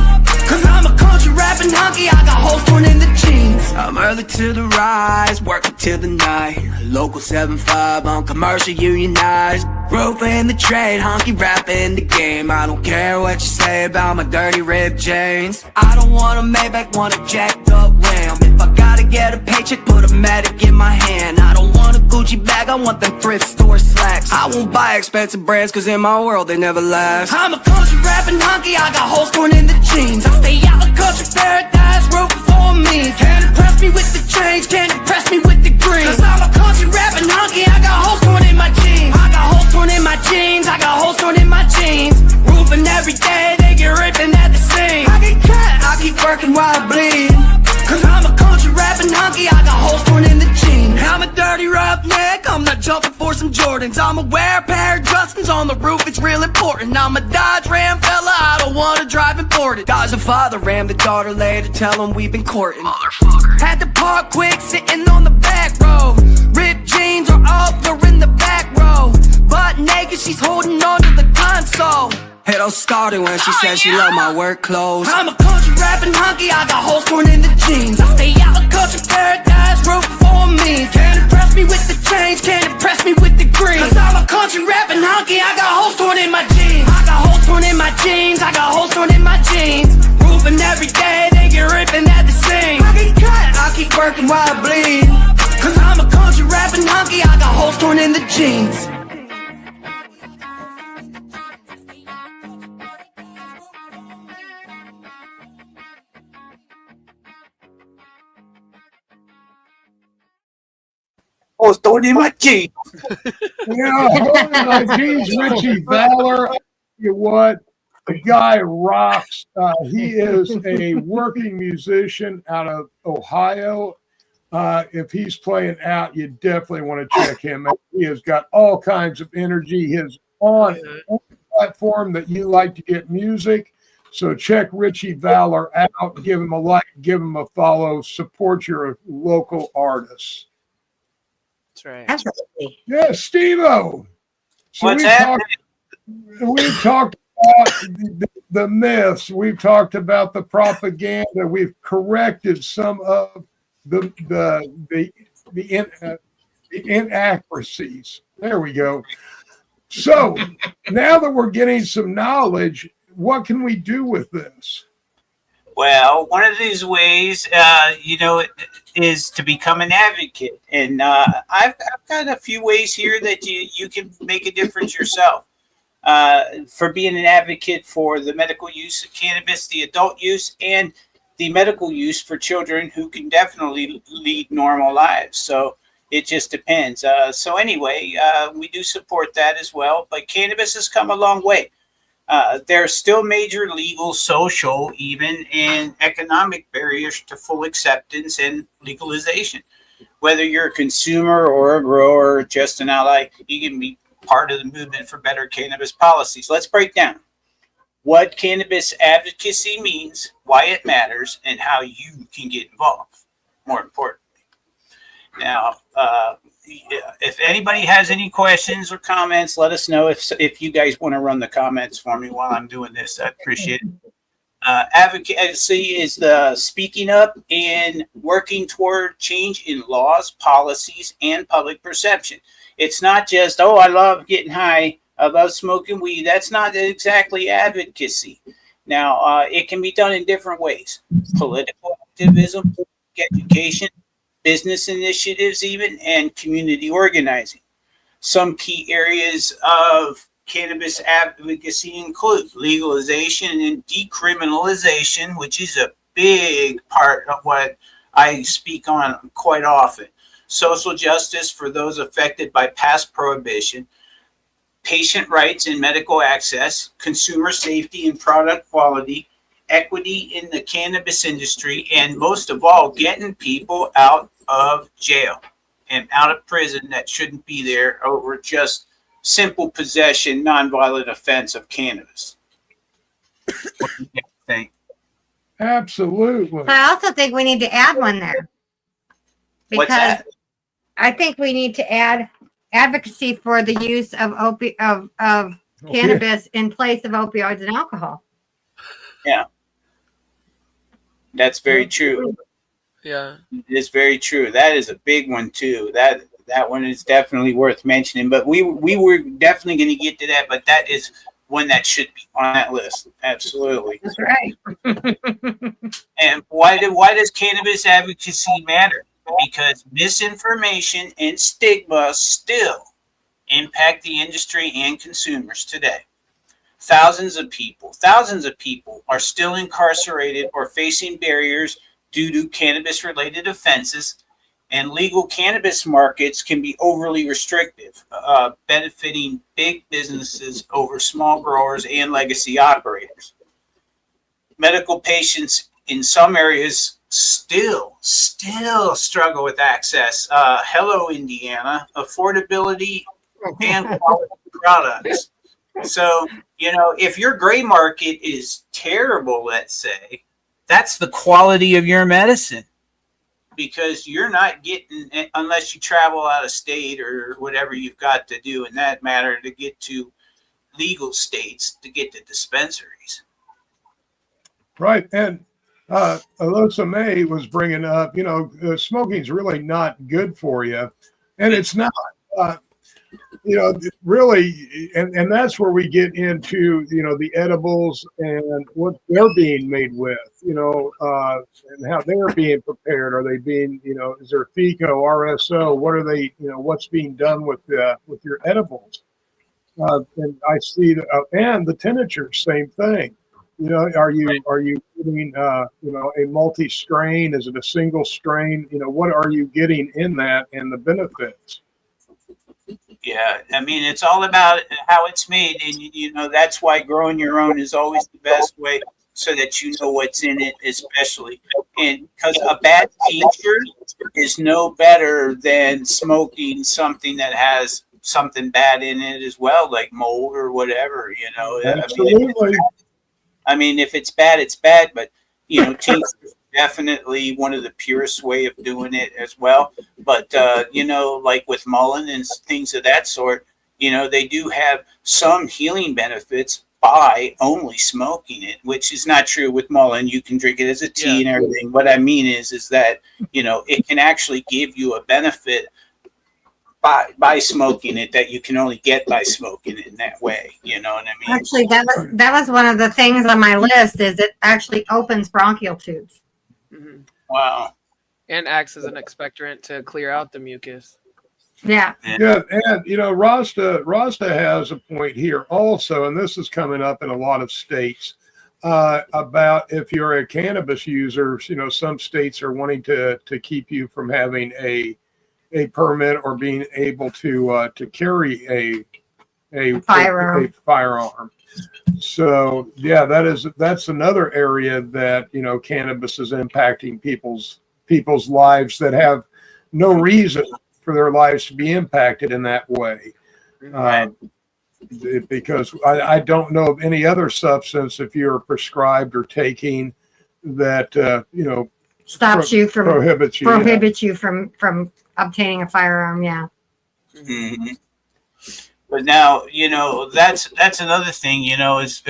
Cause I'm a country rapping honky. I got holes torn in the jeans. I'm early to the rise, working till the night. Local 7-5 on commercial unionized. Roof in the trade, honky rap in the game. I don't care what you say about my dirty ripped chains. I don't want a Maybach, want a jacked up Ram. If I gotta get a paycheck, put a Matic in my hand. I don't want a Gucci bag, I want them thrift store slacks. I won't buy expensive brands, cause in my world they never last. I'm a country rapping honky, I got holes torn in the jeans. I stay out of country paradise, room for me. Can't impress me with the change, can't impress me with the green. Cause I'm a country rapping honky, I got holes torn in my jeans. I got holes torn in my jeans, I got holes torn in my jeans. Roofing every day, they get ripping at the seams. I get cut, I keep working while I bleed. Cause I'm a country rapping honky, I got holes torn in the jeans. I'm a dirty roughneck, I'm not jumping for some Jordans. I'ma wear a pair of Justins on the roof, it's real important. I'm a Dodge Ram fella, I don't wanna drive imported. Dodge the father, ram the daughter later, tell him we've been courting. Motherfucker. Had to park quick, sitting on the back row. Ripped jeans are off, they're in the back row. Butt naked, she's holding on to the console. It all started when she said she loved my work clothes. I'm a country rapping honky, I got holes torn in the jeans. I stay out of country paradise, room for me. Can't impress me with the change, can't impress me with the green. Cause I'm a country rapping honky, I got holes torn in my jeans. I got holes torn in my jeans, I got holes torn in my jeans. Roofing every day, they get ripping at the seams. I get cut, I keep working while I bleed. Cause I'm a country rapping honky, I got holes torn in the jeans. Oh, it's torn in my jeans. Yeah, geez, Richie Valor. You what? The guy rocks. He is a working musician out of Ohio. If he's playing out, you definitely want to check him out. He has got all kinds of energy. His on platform that you like to get music. So check Richie Valor out. Give him a like. Give him a follow. Support your local artists. That's right. Absolutely. Yeah, Steve-O. So What's we've talked about the myths. We've talked about the propaganda. We've corrected some of the inaccuracies. There we go. So now that we're getting some knowledge, what can we do with this? Well, one of these ways, is to become an advocate. And I've got a few ways here that you can make a difference yourself. For being an advocate for the medical use of cannabis, the adult use, and the medical use for children who can definitely lead normal lives. So it just depends. So anyway, we do support that as well. But cannabis has come a long way. There are still major legal, social, even, and economic barriers to full acceptance and legalization. Whether you're a consumer or a grower or just an ally, you can be part of the movement for better cannabis policies. Let's break down what cannabis advocacy means, why it matters, and how you can get involved, more importantly. Now, if anybody has any questions or comments, let us know. If you guys want to run the comments for me while I'm doing this, I appreciate it. Advocacy is the speaking up and working toward change in laws, policies, and public perception. It's not just, oh, I love getting high, I love smoking weed. That's not exactly advocacy. Now, it can be done in different ways: political activism, education, business initiatives, even, and community organizing. Some key areas of cannabis advocacy include legalization and decriminalization, which is a big part of what I speak on quite often. Social justice for those affected by past prohibition, patient rights and medical access, consumer safety and product quality, equity in the cannabis industry, and most of all, getting people out of jail and out of prison that shouldn't be there over just simple possession, nonviolent offense of cannabis. What do you think? Absolutely. I also think we need to add one there. What's Because that? I think we need to add advocacy for the use of cannabis in place of opioids and alcohol. Yeah. That's very true. Yeah. It is very true. That is a big one too. That one is definitely worth mentioning. But we were definitely going to get to that. But that is one that should be on that list. Absolutely. That's right. And why does cannabis advocacy matter? Because misinformation and stigma still impact the industry and consumers today. Thousands of people are still incarcerated or facing barriers due to cannabis-related offenses, and legal cannabis markets can be overly restrictive, benefiting big businesses over small growers and legacy operators. Medical patients in some areas still struggle with access. Hello, Indiana, affordability and quality products. So, if your gray market is terrible, let's say, that's the quality of your medicine, because you're not getting, unless you travel out of state or whatever you've got to do in that matter to get to legal states to get to dispensaries. Right. And Alyssa May was bringing up, smoking's really not good for you. And it's not, really. And that's where we get into, the edibles and what they're being made with, and how they're being prepared. Are they being, is there FICO, RSO? What are they, what's being done with your edibles? And I see and the tincture, same thing. Are you getting, a multi-strain? Is it a single strain? What are you getting in that and the benefits? Yeah, I mean, it's all about how it's made. And, that's why growing your own is always the best way, so that you know what's in it, especially. And because a bad tincture is no better than smoking something that has something bad in it as well, like mold or whatever, Absolutely. I mean, if it's bad, it's bad. But, tincture is definitely one of the purest way of doing it as well. But, like with mullein and things of that sort, they do have some healing benefits by only smoking it, which is not true with mullein. You can drink it as a tea and everything. What I mean is that, it can actually give you a benefit by smoking it that you can only get by smoking it in that way. You know what I mean? Actually, that was one of the things on my list, is it actually opens bronchial tubes. Mm-hmm. Wow. And acts as an expectorant to clear out the mucus. Yeah. Yeah, and Rasta has a point here also, and this is coming up in a lot of states, about if you're a cannabis user. Some states are wanting to keep you from having a permit or being able to carry a firearm. So yeah, that's another area that cannabis is impacting people's lives that have no reason for their lives to be impacted in that way. Because I don't know of any other substance, if you're prescribed or taking, that stops you from prohibits you from obtaining a firearm. Yeah. Mm-hmm. But now, that's another thing, is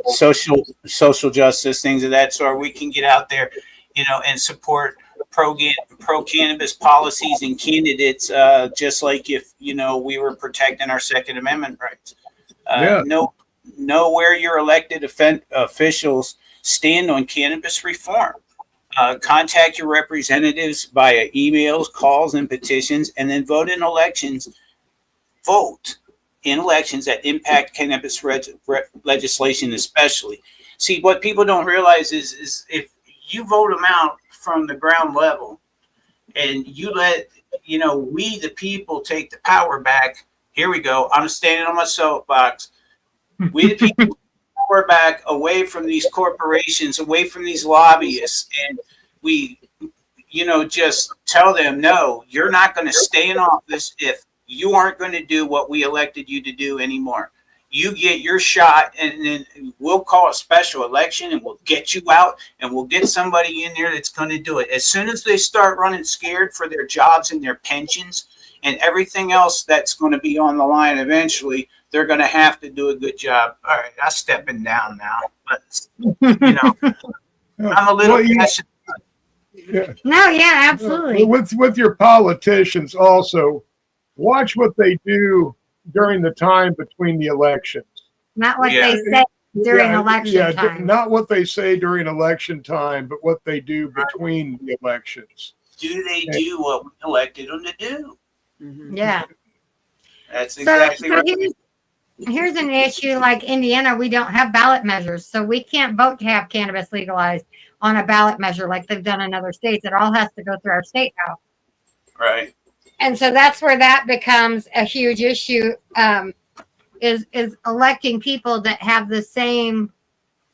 social justice, things of that sort. We can get out there, and support pro-cannabis policies and candidates, just like if, we were protecting our Second Amendment rights. know where your elected officials stand on cannabis reform. Contact your representatives via emails, calls, and petitions, and then vote in elections. Vote in elections that impact cannabis legislation, especially. See, what people don't realize is if you vote them out from the ground level, and you let we the people take the power back. Here we go. I'm standing on my soapbox. We the people take the power back away from these corporations, away from these lobbyists, and we just tell them, no, you're not going to stay in office if you aren't going to do what we elected you to do anymore. You get your shot, and then we'll call a special election, and we'll get you out, and we'll get somebody in there that's going to do it. As soon as they start running scared for their jobs and their pensions and everything else that's going to be on the line eventually, they're going to have to do a good job. All right, I'm stepping down now, but I'm a little passionate. Yeah. No, yeah, absolutely. With your politicians also, watch what they do during the time between the elections. Not what they say during election time. Not what they say during election time, but what they do between the elections. Do they do what we elected them to do? Mm-hmm. Yeah. That's exactly right. Here's an issue like Indiana, we don't have ballot measures, so we can't vote to have cannabis legalized on a ballot measure like they've done in other states. It all has to go through our state house. Right. And so that's where that becomes a huge issue, is electing people that have the same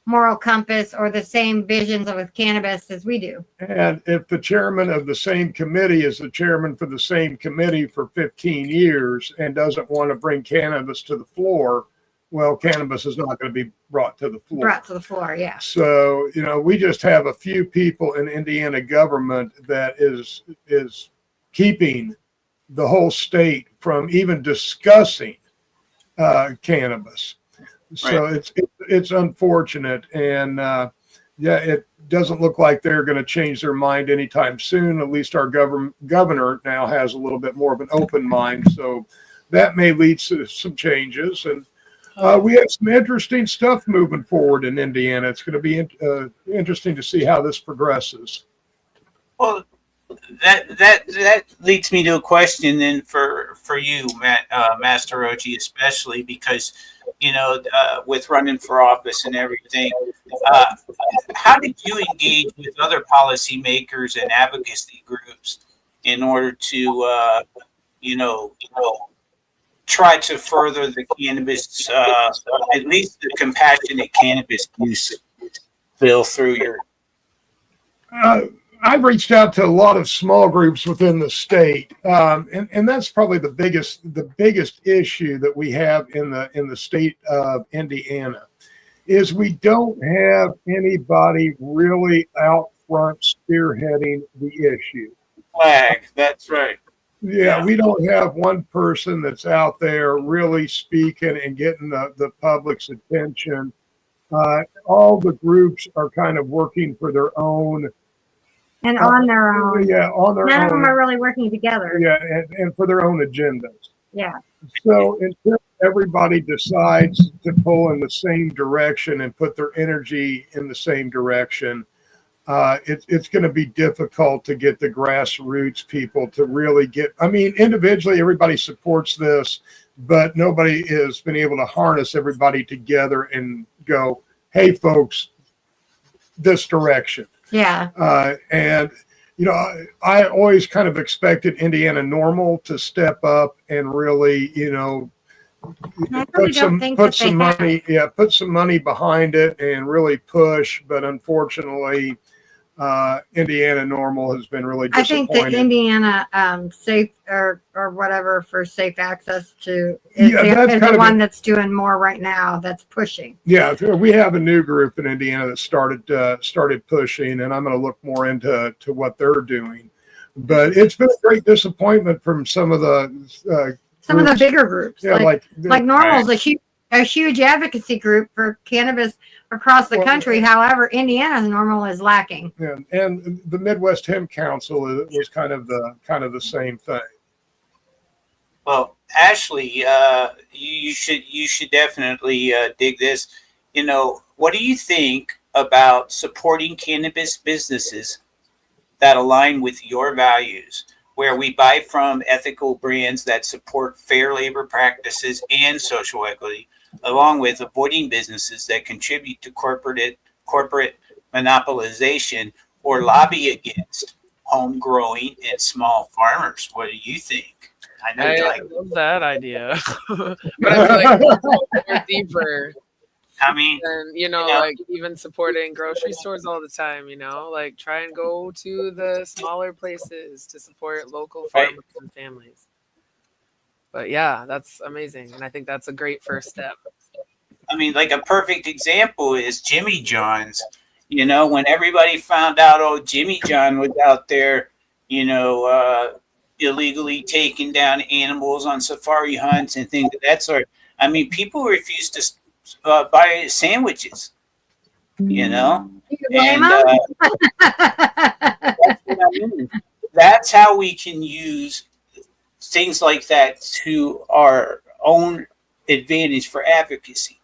moral compass or the same visions with cannabis as we do. And if the chairman of the same committee is the chairman for the same committee for 15 years and doesn't want to bring cannabis to the floor, well, cannabis is not going to be brought to the floor. Brought to the floor, yeah. So, we just have a few people in Indiana government that is keeping the whole state from even discussing cannabis. So Right. it's unfortunate, and it doesn't look like they're going to change their mind anytime soon. At least our governor now has a little bit more of an open mind, so that may lead to some changes. And we have some interesting stuff moving forward in Indiana. It's going to be interesting to see how this progresses. Well, that leads me to a question then for you, Master ROACHEE, especially because with running for office and everything, how did you engage with other policymakers and advocacy groups in order to try to further the cannabis, at least the compassionate cannabis use bill through your? I've reached out to a lot of small groups within the state, and that's probably the biggest issue that we have in the state of Indiana, is we don't have anybody really out front spearheading the issue. Flag, that's right. Yeah, we don't have one person that's out there really speaking and getting the public's attention. All the groups are kind of working for their own. And on their own. Yeah, on their own. None of them are really working together. Yeah, and for their own agendas. Yeah. So until everybody decides to pull in the same direction and put their energy in the same direction, it's going to be difficult to get the grassroots people to really get. I mean, individually, everybody supports this, but nobody has been able to harness everybody together and go, hey, folks, this direction. Yeah. And, I always kind of expected Indiana Normal to step up and really, put some money behind it and really push. But unfortunately, Indiana Normal has been really disappointed. I think the Indiana Safe or whatever for safe access to is the one that's doing more right now. That's pushing. Yeah, we have a new group in Indiana that started pushing, and I'm going to look more into what they're doing. But it's been a great disappointment from some of the bigger groups. Yeah, like Normal's a huge advocacy group for cannabis across the country. However, Indiana's Normal is lacking. Yeah, and the Midwest Hemp Council was kind of the same thing. Well, Ashley, you should definitely dig this. You know, what do you think about supporting cannabis businesses that align with your values, where we buy from ethical brands that support fair labor practices and social equity, along with avoiding businesses that contribute to corporate monopolization or lobby against home growing and small farmers? What do you think? I know you I like. love that idea, but I feel like it's more deeper. I mean, And like even supporting grocery stores all the time, like try and go to the smaller places to support local right. farmers and families. But yeah, that's amazing, and I think that's a great first step. I mean, like a perfect example is Jimmy John's. You know, when everybody found out, oh, Jimmy John was out there, illegally taking down animals on safari hunts and things of that sort. I mean, people refused to buy sandwiches. You know, and that's what I mean. That's how we can use things like that to our own advantage for advocacy.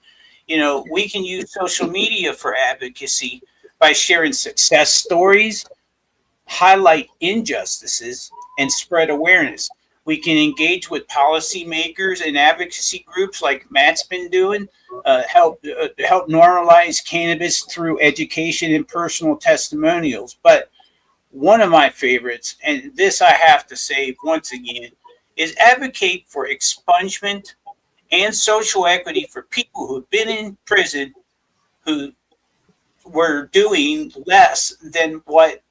You know, we can use social media for advocacy by sharing success stories, highlight injustices, and spread awareness. We can engage with policymakers and advocacy groups like Matt's been doing, help normalize cannabis through education and personal testimonials. But one of my favorites, and this I have to say once again, is advocate for expungement and social equity for people who've been in prison who were doing less than what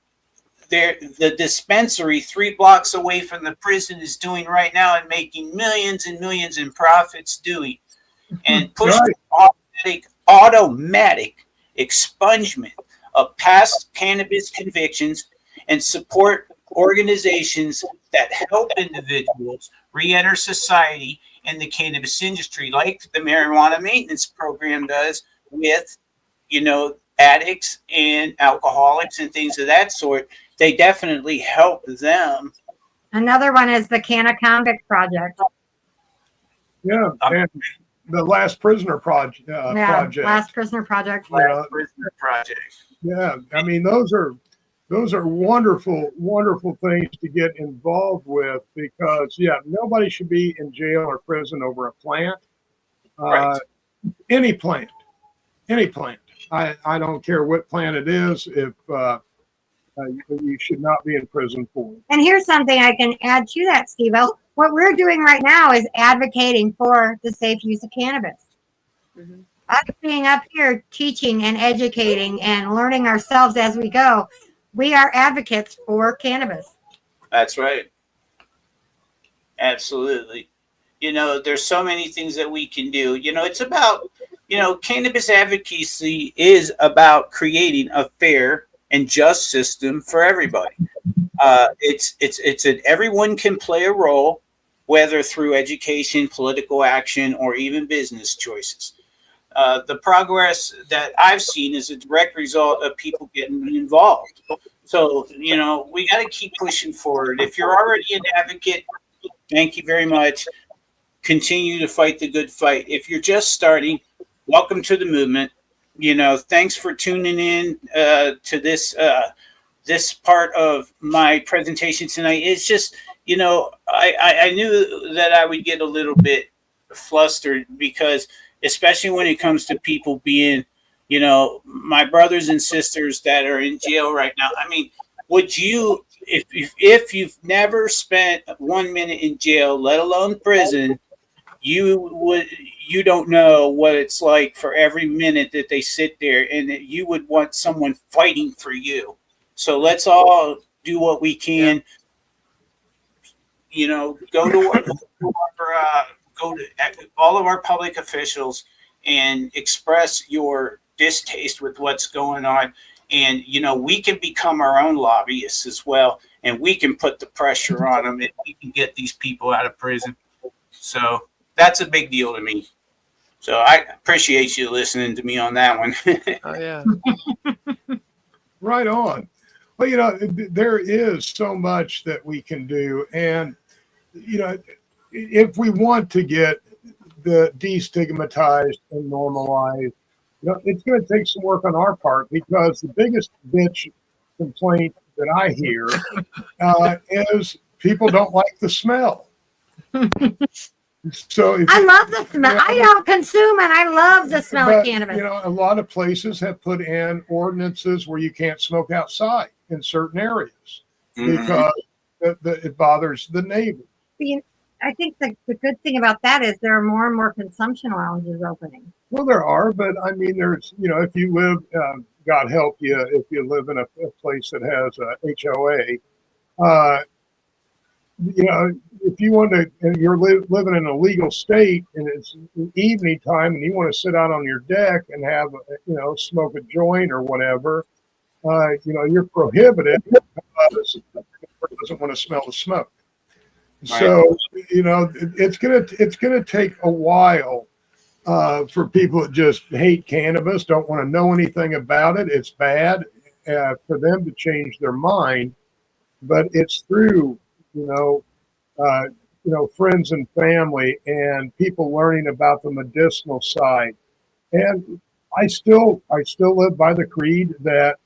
the dispensary 3 blocks away from the prison is doing right now and making millions and millions in profits doing. And push automatic expungement of past cannabis convictions and support organizations that help individuals re-enter society and the cannabis industry, like the marijuana maintenance program does with, addicts and alcoholics and things of that sort. They definitely help them. Another one is the Canna Convict Project. Yeah, and the Last Prisoner Project. Last Prisoner Project. Last Prisoner Project. Yeah, I mean those are wonderful, wonderful things to get involved with because nobody should be in jail or prison over a plant. Right. Any plant. I don't care what plant it is. If you should not be in prison for it. And here's something I can add to that, STEVEO. What we're doing right now is advocating for the safe use of cannabis. Mm-hmm. Us being up here teaching and educating and learning ourselves as we go, we are advocates for cannabis. That's right. Absolutely. There's so many things that we can do. It's about, cannabis advocacy is about creating a fair and just system for everybody. It's an everyone can play a role, whether through education, political action, or even business choices. The progress that I've seen is a direct result of people getting involved. So, we got to keep pushing forward. If you're already an advocate, thank you very much. Continue to fight the good fight. If you're just starting, welcome to the movement. Thanks for tuning in to this part of my presentation tonight. It's just, I knew that I would get a little bit flustered because, especially when it comes to people being, my brothers and sisters that are in jail right now. I mean, would you, if you've never spent 1 minute in jail, let alone prison, you don't know what it's like for every minute that they sit there, and that you would want someone fighting for you. So let's all do what we can. Go to all of our public officials and express your distaste with what's going on. And, we can become our own lobbyists as well, and we can put the pressure on them and we can get these people out of prison. So that's a big deal to me. So I appreciate you listening to me on that one. Oh, yeah. Right on. Well, there is so much that we can do. And, if we want to get the destigmatized and normalized, it's going to take some work on our part, because the biggest bitch complaint that I hear is people don't like the smell. So I love the smell. I don't consume, and I love the smell of cannabis. A lot of places have put in ordinances where you can't smoke outside in certain areas because it bothers the neighbors. I think the good thing about that is there are more and more consumption lounges opening. Well, there are, but I mean, there's, if you live, God help you, if you live in a place that has a HOA, if you want to, and you're living in a legal state and it's evening time and you want to sit out on your deck and have, smoke a joint or whatever, you're prohibited because the neighbor doesn't want to smell the smoke. Right. So, it's gonna take a while for people that just hate cannabis, don't want to know anything about it. It's bad for them to change their mind, but it's through, friends and family and people learning about the medicinal side. And I still live by the creed that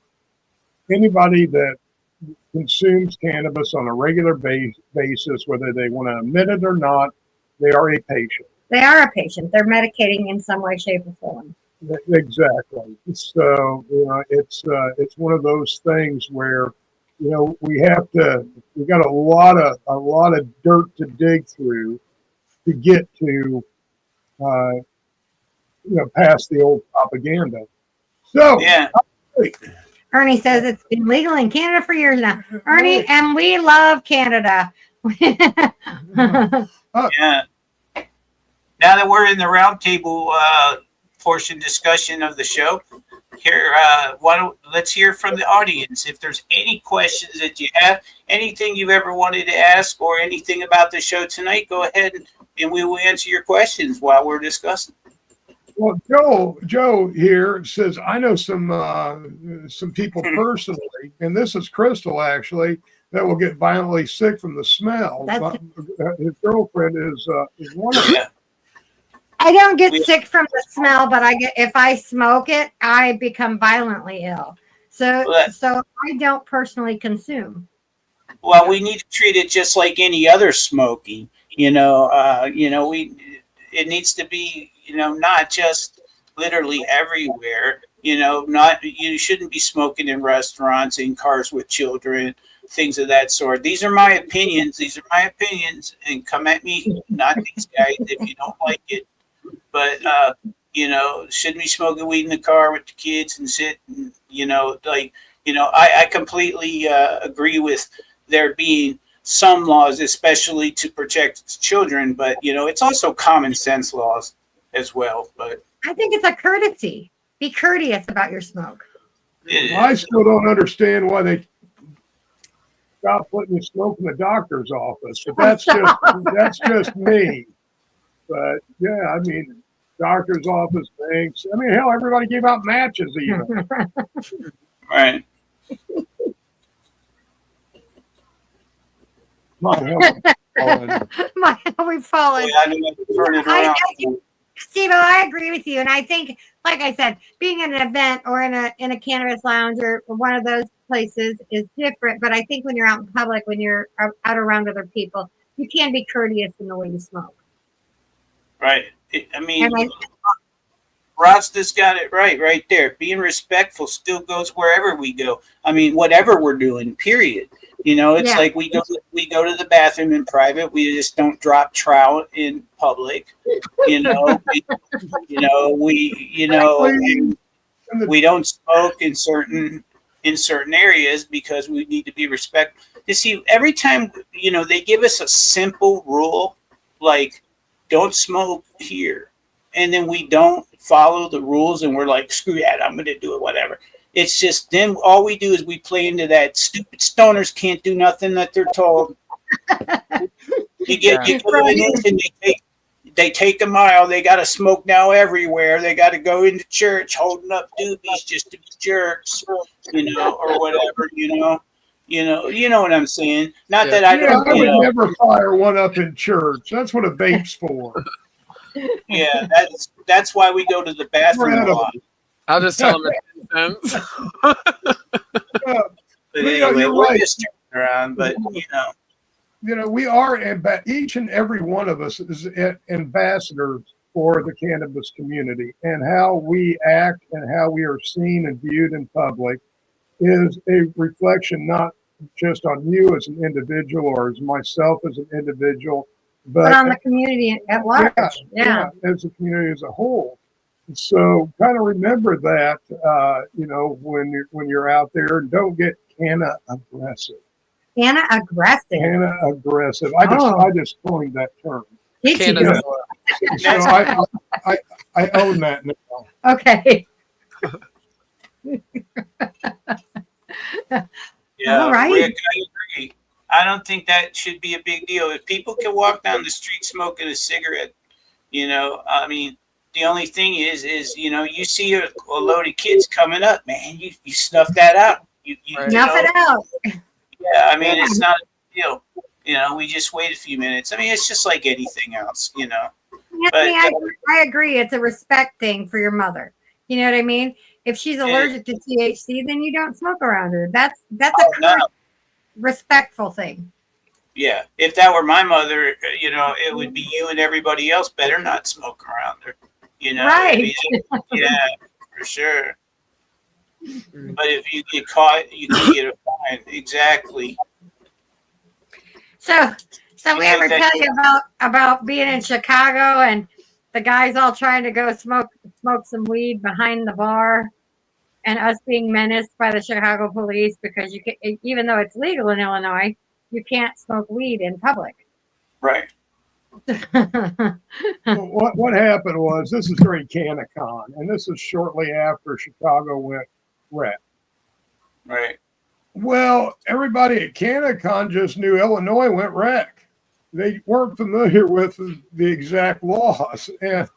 anybody that consumes cannabis on a regular basis, whether they want to admit it or not, they are a patient. They are a patient. They're medicating in some way, shape, or form. Exactly. So, it's one of those things where, we got a lot of dirt to dig through to get to, past the old propaganda. So, yeah. Ernie says it's been legal in Canada for years now. Ernie, and we love Canada. Yeah. Now that we're in the roundtable portion discussion of the show, here, let's hear from the audience. If there's any questions that you have, anything you've ever wanted to ask, or anything about the show tonight, go ahead and we will answer your questions while we're discussing. Well, Joe here says, I know some people personally, and this is Crystal actually, that will get violently sick from the smell. His girlfriend is one of them. I don't get sick from the smell, but if I smoke it, I become violently ill. So I don't personally consume. Well, we need to treat it just like any other smoking. It needs to be, not just literally everywhere. You shouldn't be smoking in restaurants, in cars with children, things of that sort. These are my opinions. And come at me, not these guys, if you don't like it. But, shouldn't be smoking weed in the car with the kids and sit, and, I completely agree with there being some laws, especially to protect children, but, it's also common sense laws as well. But I think it's a courtesy. Be courteous about your smoke. I still don't understand why they stopped letting you smoke in the doctor's office, but that's just me. But yeah, I mean, doctor's office, banks. I mean, hell, everybody gave out matches even. Right. We've fallen. Steve, I agree with you, and I think, like I said, being at an event or in a cannabis lounge or one of those places is different. But I think when you're out in public, when you're out around other people, you can be courteous in the way you smoke. Right. Rod's just got it right there. Being respectful still goes wherever we go. I mean, whatever we're doing, period. It's like we go to the bathroom in private. We just don't drop trout in public. We don't smoke in certain areas because we need to be respectful. You see, every time, they give us a simple rule, like don't smoke here. And then we don't follow the rules and we're like, screw that, I'm going to do it, whatever. It's just then all we do is we play into that stupid stoners can't do nothing that they're told. You go to an inch and they take a mile. They got to smoke now everywhere. They got to go into church holding up doobies just to be jerks, or whatever, You know what I'm saying. Not Yeah. that I Yeah, don't. I You would know. never fire one up in church. That's what a vape's for. Yeah, that's why we go to the bathroom a lot. I'll just tell them it's 10 cents. But You know, anyway, you're we're right. just joking around. But We are, each and every one of us is ambassadors for the cannabis community, and how we act and how we are seen and viewed in public is a reflection not just on you as an individual or as myself as an individual, But on the community at large. Yeah. as a community as a whole. So kind of remember that, when you're out there, and don't get canna aggressive. Canna aggressive. Canna aggressive. Oh. I just coined that term. Did you? Canada's So I own that now. Okay. yeah, All right. Rick, I agree. I don't think that should be a big deal. If people can walk down the street smoking a cigarette, I mean, the only thing is you see a load of kids coming up, man, you snuff that out. You Snuff it out. Yeah, I mean, it's not a big deal. We just wait a few minutes. I mean, it's just like anything else, Anthony, I agree. It's a respect thing for your mother. You know what I mean? If she's allergic to THC, then you don't smoke around her. That's a respectful thing. Yeah, if that were my mother, it would be you and everybody else better not smoke around her. Right. Yeah, for sure. But if you get caught, you can get a fine. Exactly. So we ever tell you about being in Chicago and the guys all trying to go smoke some weed behind the bar, and us being menaced by the Chicago police because even though it's legal in Illinois, you can't smoke weed in public. Right. What happened was, this is during CannaCon, and this is shortly after Chicago went red. Right. Well, everybody at CannaCon just knew Illinois went wreck. They weren't familiar with the exact laws, and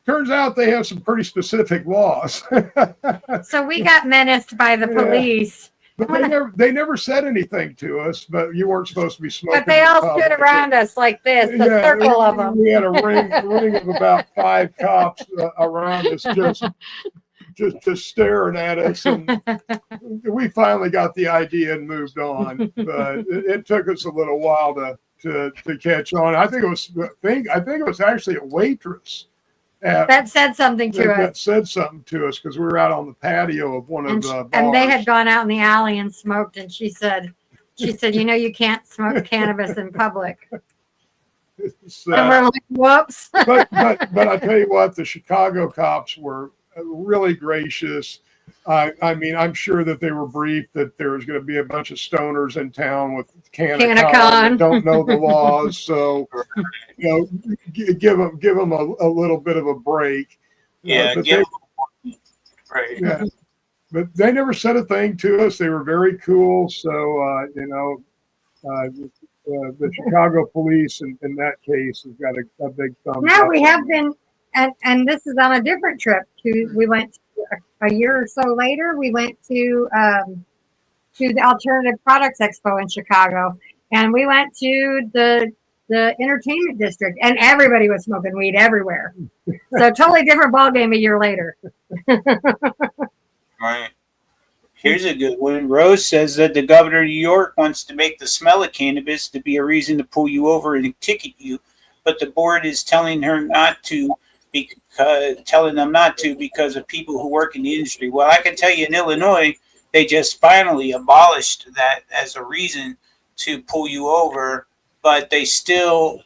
turns out they have some pretty specific laws. So we got menaced by the police. But they never said anything to us, but you weren't supposed to be smoking. But they all stood around us like this, the circle of them. We had a ring of about 5 cops around us, just staring at us, and we finally got the idea and moved on. But it took us a little while to catch on. I think it was actually a waitress that said something to us. That said something to us because we were out on the patio of one of the bars. And they had gone out in the alley and smoked, and she said, you can't smoke cannabis in public. So, and we're like, whoops. but I tell you what, the Chicago cops were really gracious. I mean, I'm sure that they were briefed that there was going to be a bunch of stoners in town with CannaCon that don't know the laws. So, give them a little bit of a break. Yeah, right. Yeah, but they never said a thing to us. They were very cool. So, the Chicago police in that case has got a big thumbs up. No, we have been, and this is on a different trip. We went to, a year or so later. We went to the Alternative Products Expo in Chicago, and we went to the entertainment district, and everybody was smoking weed everywhere. So totally different ballgame a year later. Right. Here's a good one. Rose says that the governor of New York wants to make the smell of cannabis to be a reason to pull you over and ticket you, but the board is telling them not to because of people who work in the industry. Well, I can tell you in Illinois, they just finally abolished that as a reason to pull you over, but they still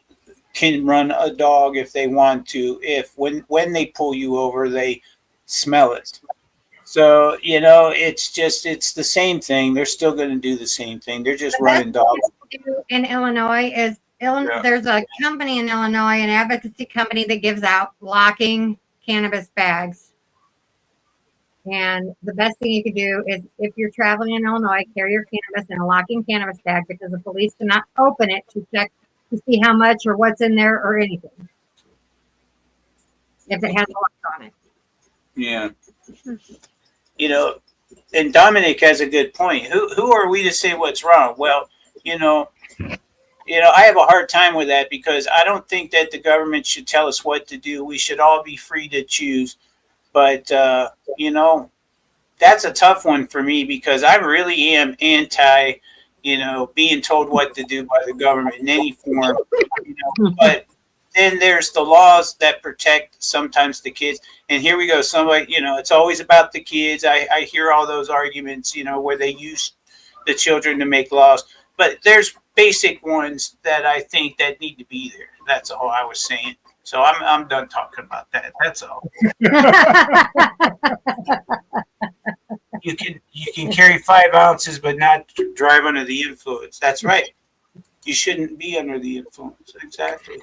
can run a dog if they want to, if when they pull you over, they smell it. So, it's the same thing. They're still going to do the same thing. They're just running dogs. In Illinois there's a company in Illinois, an advocacy company that gives out locking cannabis bags. And the best thing you can do is, if you're traveling in Illinois, carry your cannabis in a locking cannabis bag, because the police cannot open it to check to see how much or what's in there or anything, if it has a lock on it. Yeah. and Dominic has a good point. Who are we to say what's wrong? Well, I have a hard time with that because I don't think that the government should tell us what to do. We should all be free to choose. But, that's a tough one for me because I really am anti, being told what to do by the government in any form. But then there's the laws that protect sometimes the kids. And here we go. Somebody, it's always about the kids. I hear all those arguments, where they use the children to make laws. But there's basic ones that I think that need to be there. That's all I was saying. So I'm done talking about that. That's all. You can carry 5 ounces, but not drive under the influence. That's right. You shouldn't be under the influence. Exactly.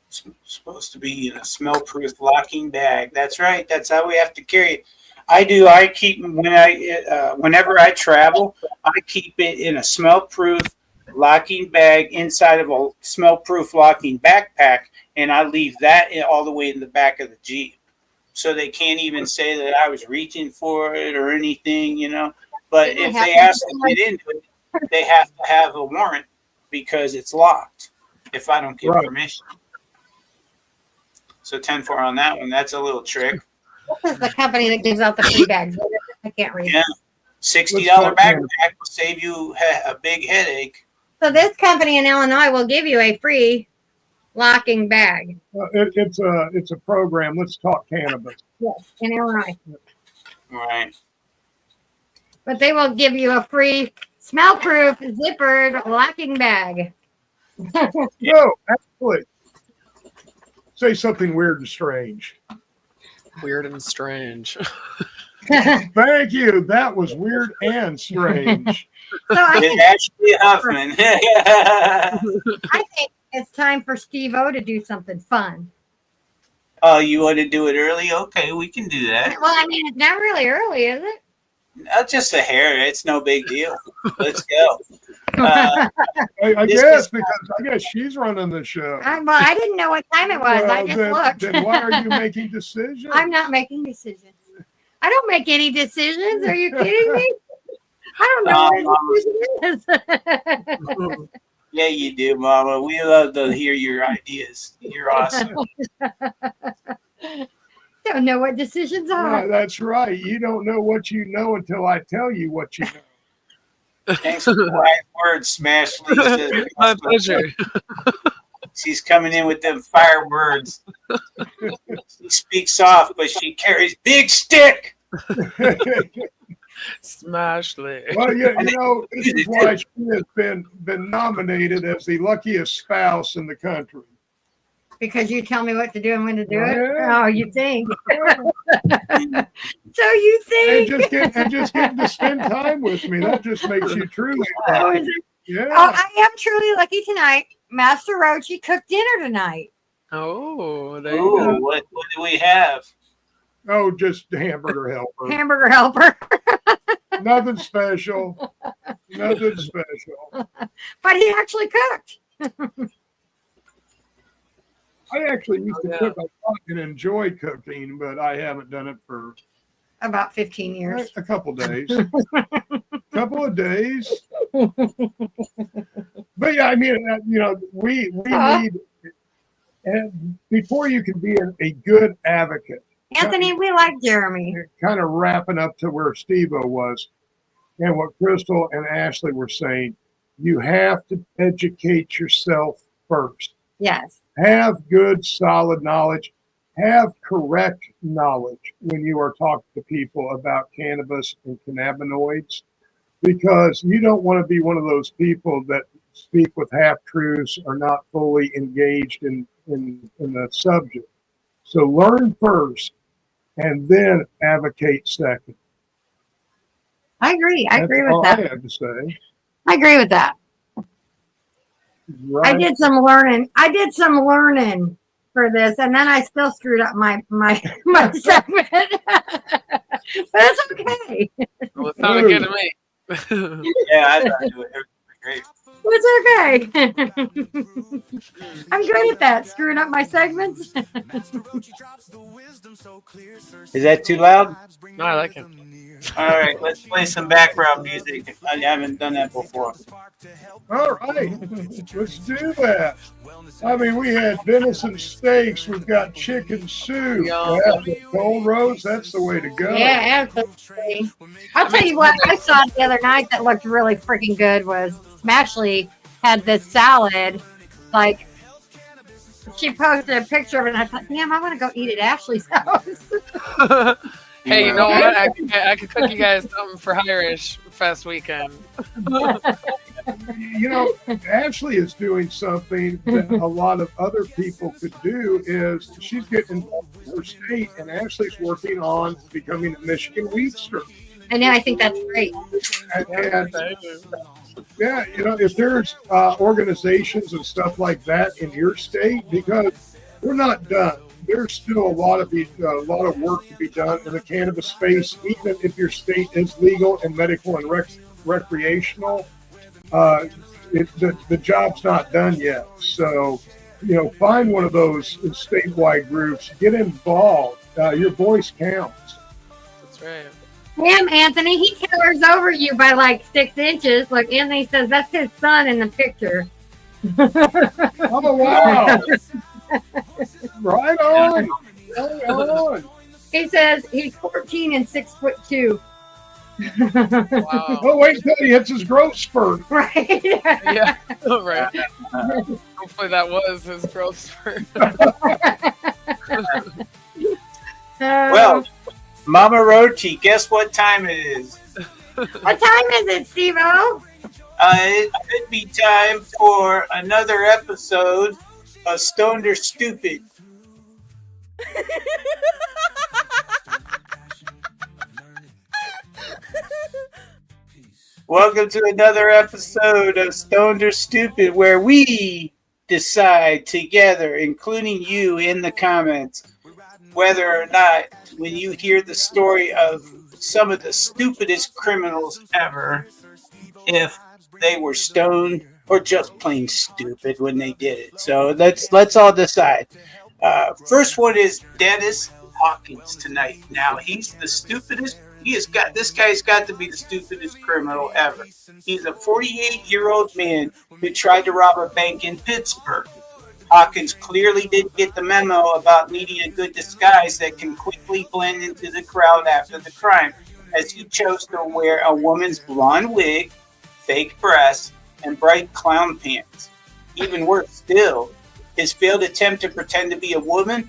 It's supposed to be in a smell-proof locking bag. That's right. That's how we have to carry it. I do. I keep whenever I travel, I keep it in a smell-proof locking bag inside of a smell-proof locking backpack, and I leave that all the way in the back of the Jeep, so they can't even say that I was reaching for it or anything, But if they ask to get into it, they have to have a warrant because it's locked. If I don't get permission, so 10-4 on that one. That's a little trick. This is the company that gives out the free bags. I can't read. Yeah, $60 backpack will save you a big headache. So this company in Illinois will give you a free locking bag. It's a program. Let's talk cannabis. Yes, in Illinois. Right. But they will give you a free smell-proof zippered locking bag. No, absolutely. Say something weird and strange. Weird and strange. Thank you. That was weird and strange. So I think, Ashley Huffman. I think it's time for STEVEO to do something fun. Oh, you want to do it early? Okay, we can do that. Well, I mean, it's not really early, is it? Just a hair. It's no big deal. Let's go. I guess she's running the show. I didn't know what time it was. I just looked. Then why are you making decisions? I'm not making decisions. I don't make any decisions. Are you kidding me? I don't know what a decision is. Yeah, you do, Mama. We love to hear your ideas. You're awesome. Don't know what decisions are. Yeah, that's right. You don't know what you know until I tell you what you know. Thanks for the right words, Smash Lisa. My pleasure. She's coming in with them fire words. She speaks soft, but she carries big stick. Smashly. Well, this is why she has been nominated as the luckiest spouse in the country. Because you tell me what to do and when to do it? Yeah. Oh, you think? So you think? And just getting to spend time with me. That just makes you truly Oh, lucky. is it? Yeah. Oh, I am truly lucky tonight. Master ROACHEE cooked dinner tonight. Oh, there you go. What do we have? Oh, just hamburger helper. Hamburger helper. Nothing special. Nothing special. But he actually cooked. I actually used to cook a lot and enjoy cooking, but I haven't done it for About 15 years. a couple days. Couple of days. But yeah, I mean, we need, and before you can be a good advocate. Anthony, we like Jeremy. Kind of wrapping up to where STEVEO was and what Crystal and Ashley were saying, you have to educate yourself first. Yes. Have good, solid knowledge. Have correct knowledge when you are talking to people about cannabis and cannabinoids, because you don't want to be one of those people that speak with half-truths or not fully engaged in the subject. So learn first and then advocate second. I agree. I agree with all that. I have to say. I agree with that. Right. I did some learning. For this, and then I still screwed up my segment. But it's okay. Well, it sounded good to me. Yeah, I thought it was great. It's okay. I'm good at that, screwing up my segments. Is that too loud? No, I like it. All right, let's play some background music. I haven't done that before. All right, let's do that. I mean, we had venison steaks. We've got chicken soup. Yum. Yeah, the cold roast. That's the way to go. Yeah, absolutely. I'll tell you what I saw the other night that looked really freaking good was Smashley had this salad. Like, she posted a picture of it, and I thought, damn, I want to go eat at Ashley's house. Hey, you know what? I could cook you guys something for Irish Fest weekend. You know, Ashley is doing something that a lot of other people could do. Is she's getting involved in her state, and Ashley's working on becoming a Michigan Wheatster. And I think that's great. And yeah, you know, if there's organizations and stuff like that in your state, because we're not done. There's still a lot of work to be done in the cannabis space, even if your state is legal and medical and recreational. The job's not done yet. So, you know, find one of those statewide groups, get involved. Your voice counts. That's right. Damn, Anthony, he towers over you by like 6 inches. Look, Anthony says that's his son in the picture. Oh, wow. Right on. Right on. He says he's 14 and 6'2". Wow. Oh, wait until he hits his growth spurt. Right. Yeah. Right. Hopefully that was his growth spurt. Well, Mama ROACHEE, guess what time it is? What time is it, Steve-O? It could be time for another episode of Stoned or Stupid. Welcome to another episode of Stoned or Stupid, where we decide together, including you in the comments, whether or not when you hear the story of some of the stupidest criminals ever, if they were stoned or just plain stupid when they did it. So let's all decide. First one is Dennis Hawkins tonight. Now he's the stupidest. This guy's got to be the stupidest criminal ever. He's a 48-year-old man who tried to rob a bank in Pittsburgh. Hawkins clearly didn't get the memo about needing a good disguise that can quickly blend into the crowd after the crime, as he chose to wear a woman's blonde wig, fake breasts, and bright clown pants. Even worse still, his failed attempt to pretend to be a woman,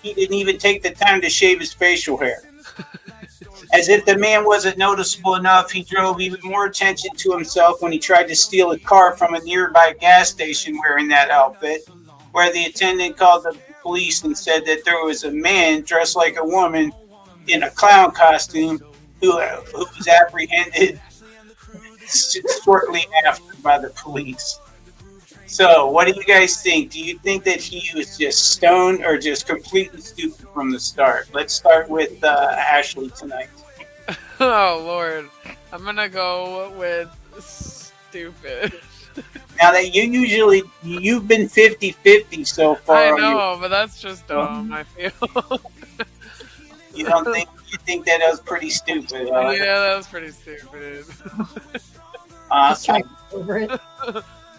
he didn't even take the time to shave his facial hair. As if the man wasn't noticeable enough, he drove even more attention to himself when he tried to steal a car from a nearby gas station wearing that outfit, where the attendant called the police and said that there was a man dressed like a woman in a clown costume who was apprehended shortly after by the police. So, what do you guys think? Do you think that he was just stoned or just completely stupid from the start? Let's start with Ashley tonight. Oh, Lord. I'm going to go with stupid. Now that you've been 50-50 so far. I know, but that's just dumb, I feel. You think that was pretty stupid? Yeah, that was pretty stupid. Awesome.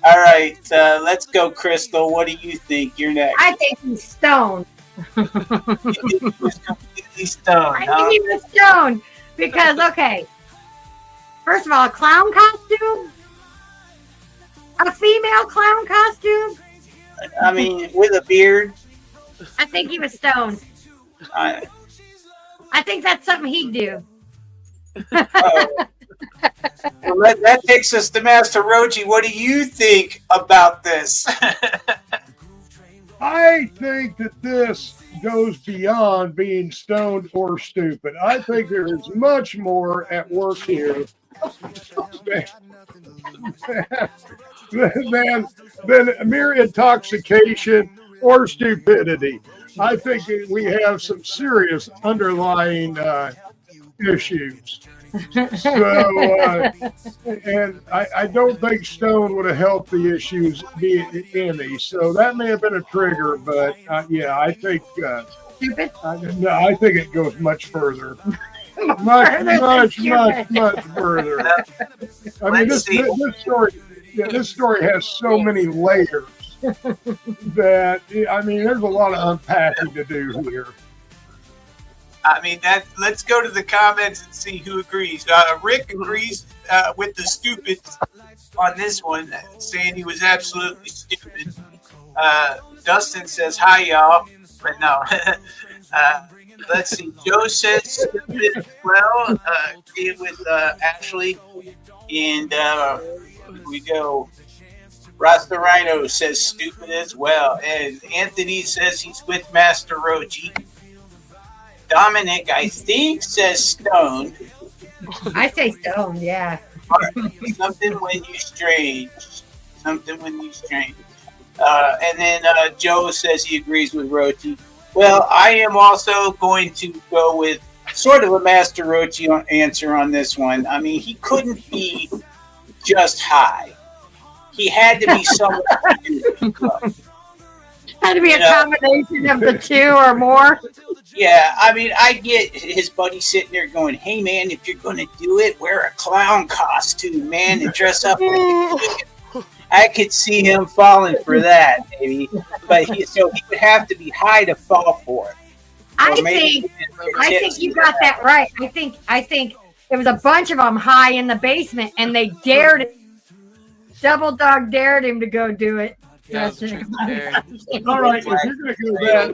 All right, let's go, Crystal. What do you think? You're next. I think he's stoned. You think he was completely stoned, I think he was stoned because, okay, first of all, a clown costume? A female clown costume? I mean, with a beard? I think he was stoned. I think that's something he'd do. Well, that takes us to Master ROACHEE. What do you think about this? I think that this goes beyond being stoned or stupid. I think there is much more at work here than mere intoxication or stupidity. I think we have some serious underlying issues. So, and I don't think Stone would have helped the issues being any. So that may have been a trigger, but yeah, I think Stupid. no, I think it goes much further. much further. I mean, this story has so many layers that I mean, there's a lot of unpacking to do here. I mean, let's go to the comments and see who agrees. Rick agrees with the stupid on this one, saying he was absolutely stupid. Dustin says, hi, y'all. But no. Let's see. Joe says stupid as well. Agreed with Ashley. And we go. Rasta Rhino says stupid as well. And Anthony says he's with Master Roachie. Dominic, I think, says Stone. I say Stone, yeah. Something when you strange. Something when you strange. And then Joe says he agrees with Roachie. Well, I am also going to go with sort of a Master Roachie answer on this one. I mean, he couldn't be just high. He had to be someone to do it. Had to be a combination of the two or more. Yeah, I mean, I get his buddy sitting there going, hey, man, if you're going to do it, wear a clown costume, man, and dress up like a chicken. I could see him falling for that, maybe. But he would have to be high to fall for it. I think you got that right. I think it was a bunch of them high in the basement, and they double dog dared him to go do it. Yeah, all right, if you're going to do that,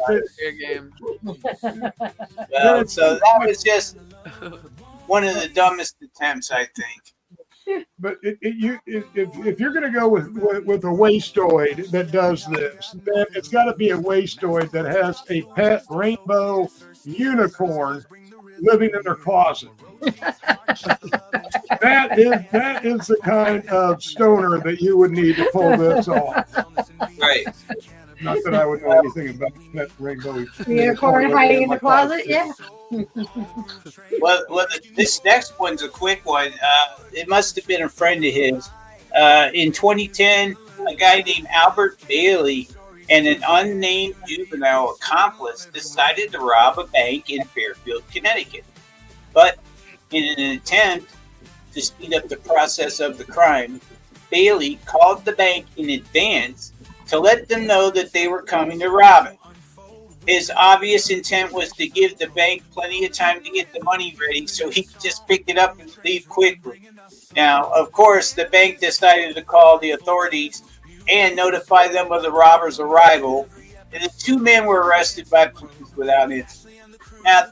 well, so that was just one of the dumbest attempts, I think. But if you're going to go with a wastoid that does this, then it's got to be a wastoid that has a pet rainbow unicorn living in their closet. That is the kind of stoner that you would need to pull this off. Right. Not that I would know anything about that rainbow unicorn hiding in the closet. Yeah. Well, this next one's a quick one. It must have been a friend of his. In 2010, a guy named Albert Bailey and an unnamed juvenile accomplice decided to rob a bank in Fairfield, Connecticut. But in an attempt to speed up the process of the crime, Bailey called the bank in advance to let them know that they were coming to rob it. His obvious intent was to give the bank plenty of time to get the money ready so he could just pick it up and leave quickly. Now, of course, the bank decided to call the authorities and notify them of the robber's arrival, and the two men were arrested by police without incident. Now,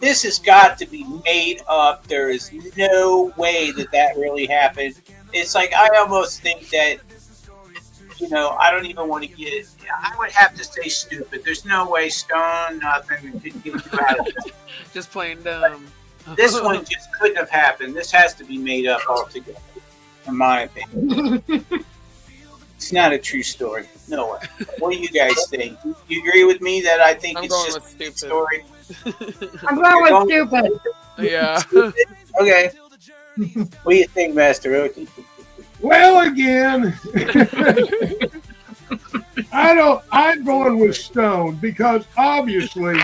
this has got to be made up. There is no way that really happened. It's like, I almost think that, I don't even want to get it. I would have to say stupid. There's no way Stone, nothing could get you out of it. Just plain dumb. This one just couldn't have happened. This has to be made up altogether, in my opinion. It's not a true story. No way. What do you guys think? You agree with me that I think it's just a stupid story? I'm going with stupid. Yeah. Okay. What do you think, Master Roachie? Well, again, I'm going with Stone because obviously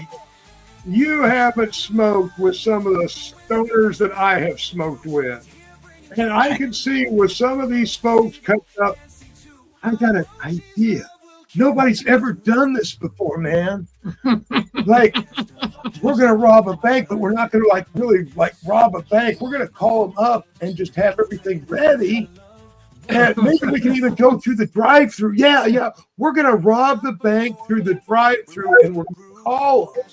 you haven't smoked with some of the stoners that I have smoked with. And I can see with some of these folks coming up, I got an idea. Nobody's ever done this before, man. Like, we're going to rob a bank, but we're not going to really rob a bank. We're going to call them up and just have everything ready. And maybe we can even go through the drive-through. Yeah. We're going to rob the bank through the drive-through, and we're going to call them.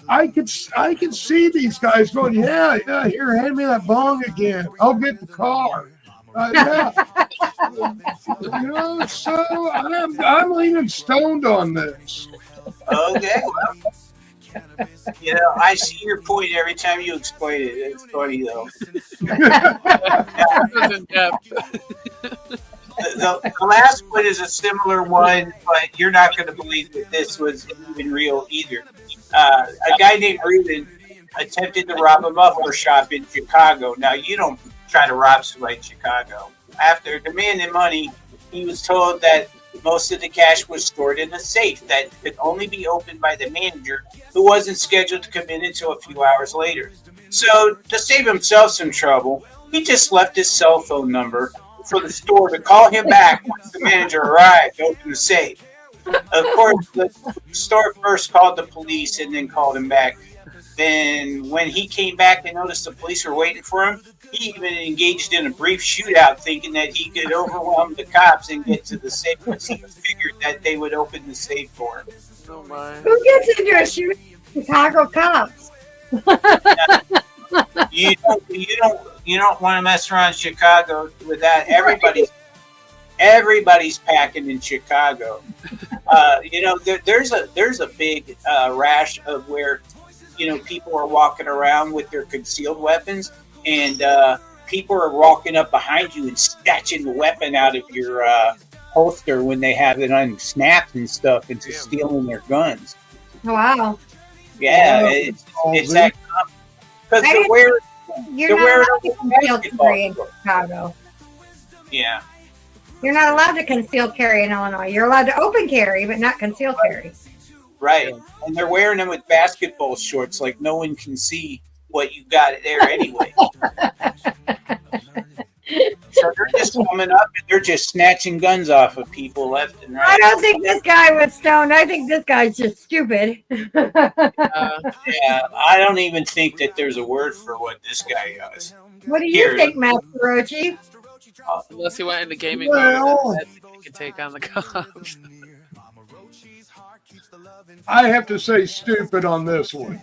I can see these guys going, yeah, here, hand me that bong again. I'll get the car. Yeah. So I'm leaning stoned on this. Okay, well, I see your point every time you explain it. It's funny, though. The last one is a similar one, but you're not going to believe that this was even real either. A guy named Ruben attempted to rob a muffler shop in Chicago. Now, you don't try to rob somebody in Chicago. After demanding money, he was told that most of the cash was stored in a safe that could only be opened by the manager, who wasn't scheduled to come in until a few hours later. So, to save himself some trouble, he just left his cell phone number for the store to call him back once the manager arrived to open the safe. Of course, the store first called the police and then called him back. Then, when he came back and noticed the police were waiting for him, he even engaged in a brief shootout, thinking that he could overwhelm the cops and get to the safe. Once he figured that they would open the safe for him. Oh my. Who gets into a shooting with Chicago cops? You don't want to mess around Chicago with that. Everybody's packing in Chicago. There's a big rash of where people are walking around with their concealed weapons, and people are walking up behind you and snatching the weapon out of your holster when they have it unsnapped and stuff, and just stealing their guns. Wow. Yeah, it's that because they're wearing. You're not allowed to conceal carry in Chicago. Yeah. You're not allowed to conceal carry in Illinois. You're allowed to open carry, but not conceal carry. Right. And they're wearing them with basketball shorts, like no one can see what you got there anyway. So they're just coming up and they're just snatching guns off of people left and right. I don't think this guy was stoned. I think this guy's just stupid. Yeah, I don't even think that there's a word for what this guy does. What do you think, Master ROACHEE? Unless he went into gaming Well, mode, he could take on the cops. I have to say stupid on this one.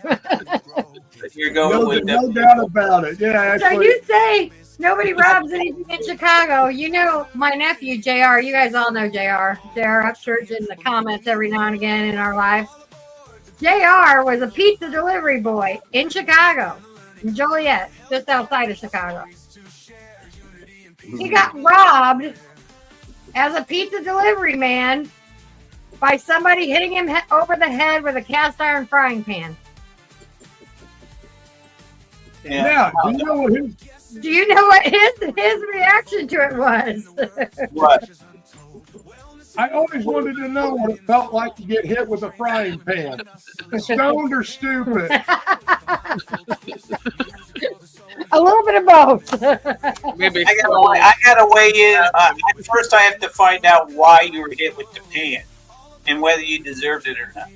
You're going with No doubt about it. Yeah, So actually. you say nobody robs anything in Chicago. You know my nephew, JR. You guys all know JR. JR Upchurch in the comments every now and again in our lives. JR was a pizza delivery boy in Chicago, in Joliet, just outside of Chicago. He got robbed as a pizza delivery man by somebody hitting him over the head with a cast iron frying pan. Yeah. Do you know what his reaction to it was? What? I always wanted to know what it felt like to get hit with a frying pan. Stoned or stupid? A little bit of both. Maybe I gotta weigh in. First, I have to find out why you were hit with the pan and whether you deserved it or not.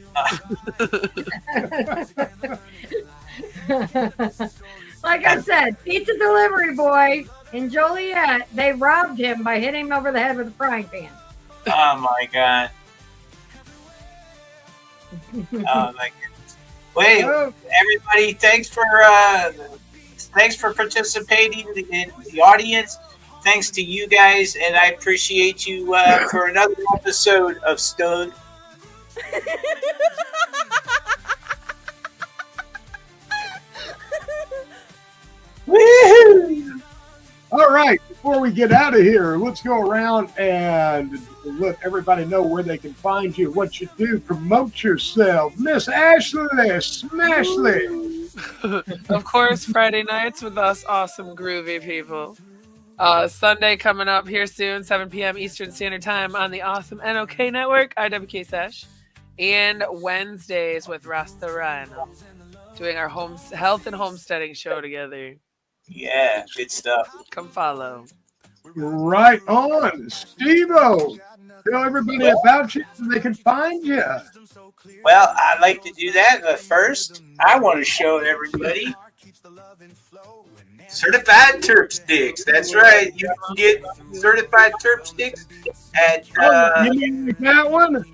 Like I said, pizza delivery boy in Joliet, they robbed him by hitting him over the head with a frying pan. Oh my god. Oh my goodness. Wait, everybody, thanks for participating in the audience. Thanks to you guys, and I appreciate you for another episode of Stone. Woo-hoo! All right, before we get out of here, let's go around and let everybody know where they can find you, what you do, promote yourself. Miss Ashley Smashley. Of course, Friday nights with us awesome groovy people. Sunday coming up here soon, 7 p.m. Eastern Standard Time on the awesome NOK Network, IWK Sesh. And Wednesdays with Rasta Rhino, doing our health and homesteading show together. Yeah, good stuff. Come follow. Right on. STEVEO, tell everybody about you so they can find you. Well, I'd like to do that, but first, I want to show everybody certified terp sticks. That's right. You can get certified terp sticks at You mean that one?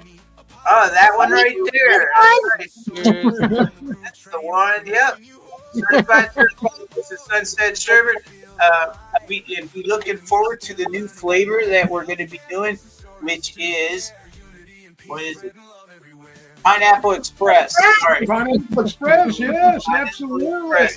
oh, that one right there. That's the one. Yep. Certified terp sticks, the Sunset Sherbet. We're looking forward to the new flavor that we're going to be doing, which is, what is it? Pineapple Express. Sorry. Pineapple Express, yes, absolutely.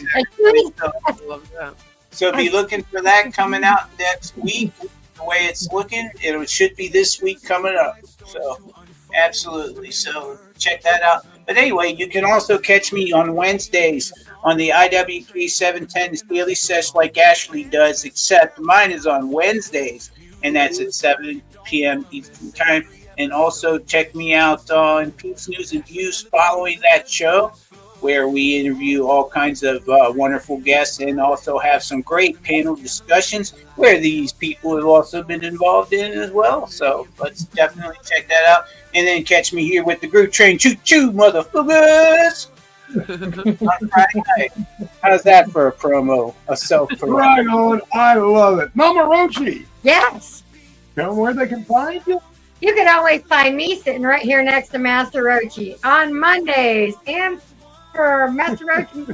So be looking for that coming out next week. The way it's looking, it should be this week coming up. So absolutely. So check that out. But anyway, you can also catch me on Wednesdays on the IWP 710 daily sesh like Ashley does, except mine is on Wednesdays, and that's at 7 p.m. Eastern Time. And also check me out on Pete's News and Views following that show, where we interview all kinds of wonderful guests and also have some great panel discussions where these people have also been involved in as well. So let's definitely check that out. And then catch me here with the Groove Train. Choo-choo, motherfuckers! On Friday night. How's that for a promo? A self-promo. Right on. I love it. Mama Roachie, Yes. tell them where they can find you. You can always find me sitting right here next to Master Roachie on Mondays. And for Master Roachie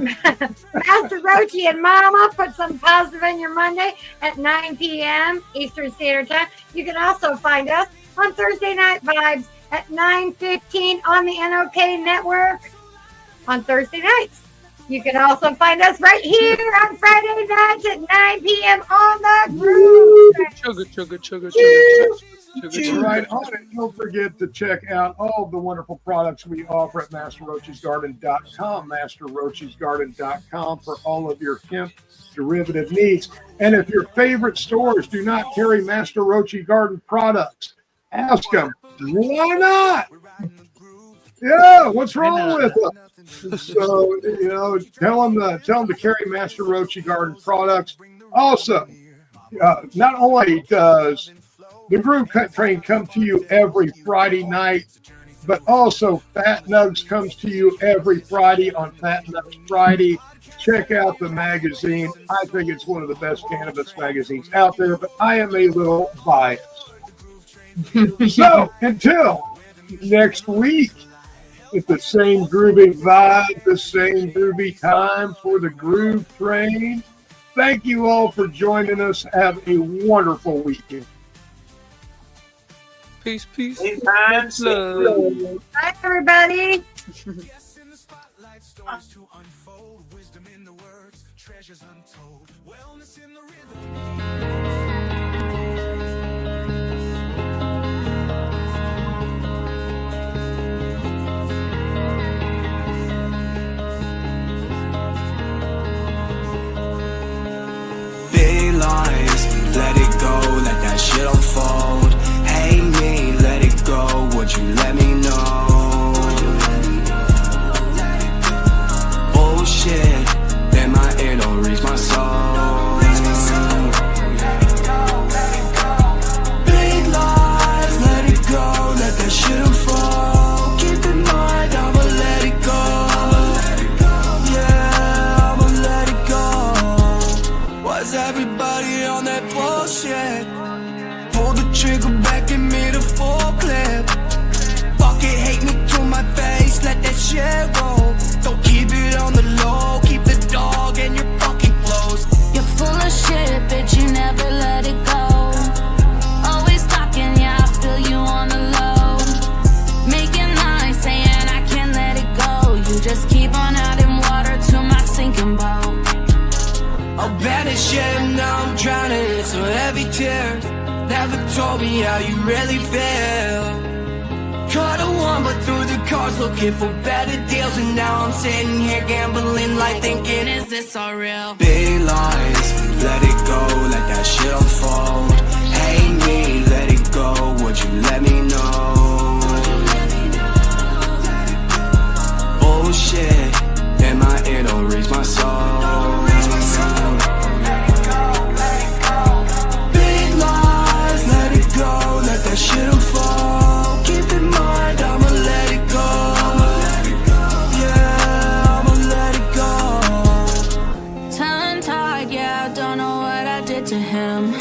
and Mama, put some positive in your Monday at 9 p.m. Eastern Standard Time. You can also find us on Thursday Night Vibes at 9:15 on the NOK Network on Thursday nights. You can also find us right here on Friday nights at 9 p.m. on the Groove. Right on it. Don't forget to check out all the wonderful products we offer at MasterRoachesGarden.com, MasterRoachesGarden.com for all of your hemp derivative needs. And if your favorite stores do not carry Master Roachie Garden products, ask them, why not? Yeah, what's wrong with them? So, tell them to carry Master Roachie Garden products. Also, not only does the Groove Train come to you every Friday night, but also Fat Nugs comes to you every Friday on Fat Nugs Friday. Check out the magazine. I think it's one of the best cannabis magazines out there, but I am a little biased. So, until next week, it's the same groovy vibe, the same groovy time for the Groove Train. Thank you all for joining us. Have a wonderful weekend. Peace, peace. Love. Bye, everybody. Big lies, let it go, let that shit unfold. Hate me, let it go, would you let me know? Bullshit, then my ear don't reach my soul. Big lies, let it go, let that shit unfold. Keep in mind, I'ma let it go. Yeah, I'ma let it go. Was everybody on that bullshit? Pull the trigger back and me the full clip. Fuck it, hate me to my face, let that shit roll. Don't keep it on the low, keep the dog in your fucking clothes. You're full of shit, bitch, you never let it go. Always talking, yeah, I feel you on the low. Making noise, saying I can't let it go. You just keep on adding water to my sinking boat. Abandoned shit, now I'm drowning in some heavy tears. Never told me how you really feel. Could've won, but through the cards looking for better deals. And now I'm sitting here gambling like thinking, is this all real? Big lies, let it go, let that shit unfold. Hate me, let it go, would you let me know? Bullshit, and my ear don't reach my soul. Big lies, let it go, let that shit unfold. Keep in mind, I'ma let it go. Yeah, I'ma let it go. Tongue-tied, yeah, I don't know what I did to him.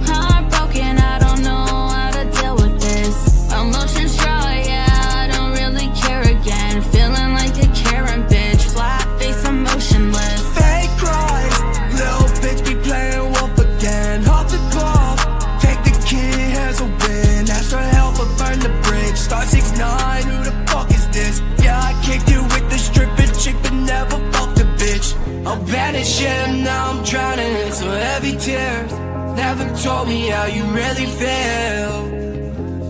Heartbroken, I don't know how to deal with this. Emotions dry, yeah, I don't really care again. Feeling like a Karen bitch, flat face, emotionless. Fake cries, little bitch be playing wolf again. Off the cloth, take the key, here's a win. Ask for help or burn the bridge. Star 6'9", who the fuck is this? Yeah, I kicked it with the stripping chick, but never fucked a bitch. Abandoned shit, now I'm drowning in some heavy tears. Never told me how you really feel.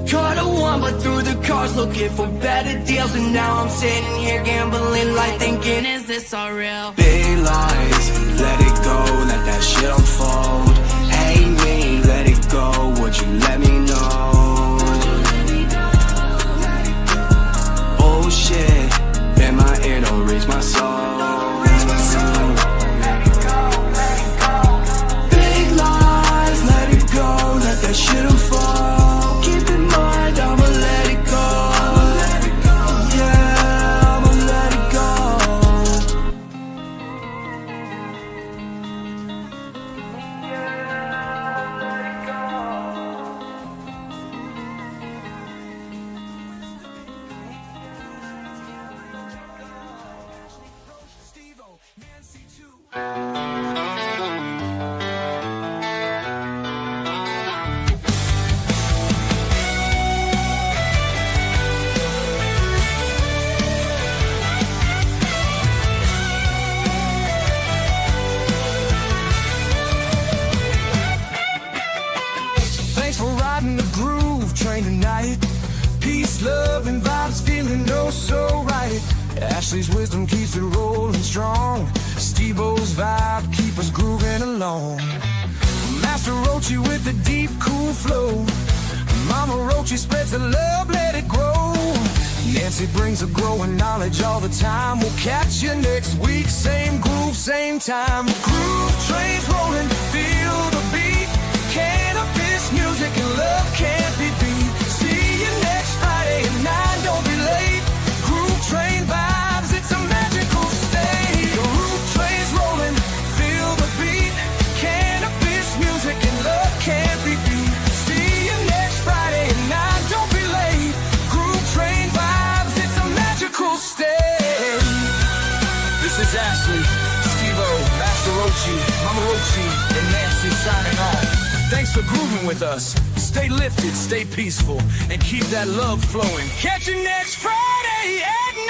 Could've won, but through the cards stars looking for better deals, and now I'm sitting here gambling like thinking, Is this all real? big lies, let it go, let that shit unfold. Hate me, let it go, would you let me know? Bullshit, in my ear, don't reach my soul. Big lies, let it go, let that shit unfold. Keep in mind, I'ma let it go. Yeah, I'ma let it go. Thanks for riding the groove train tonight. Peace, love, and vibes feeling oh so right. Ashley's wisdom keeps it rolling strong. STEVEO's vibe keep us grooving along. Master ROACHEE with the deep, cool flow. Mama ROACHEE spreads the love, let it grow. Nancy brings a growing knowledge all the time. We'll catch you next week, same groove, same time. Groove trains rolling, feel the beat. Cannabis, music, and love can't be beat. See you next Friday at 9, don't be late. Groove train vibes, it's a magical state. The groove train's rolling, feel the beat. Cannabis, music, and love can't be beat. See you next Friday at 9, don't be late. Groove train vibes, it's a magical state. This is Ashley, STEVEO, Master ROACHEE, Mama ROACHEE, and Nancy signing off. Thanks for grooving with us. Stay lifted, stay peaceful, and keep that love flowing. Catch you next Friday at 9.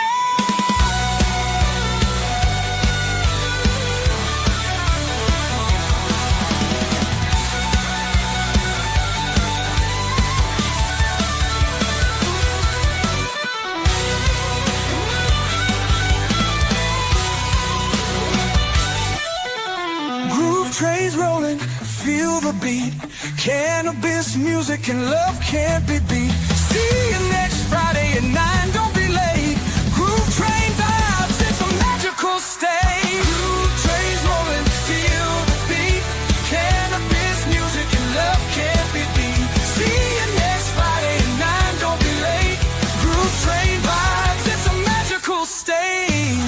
Groove trains rolling, feel the beat. Cannabis, music, and love can't be beat. See you next Friday at 9, don't be late. Groove train vibes, it's a magical state. Groove trains rolling, feel the beat. Cannabis, music, and love can't be beat. See you next Friday at 9, don't be late. Groove train vibes, it's a magical state.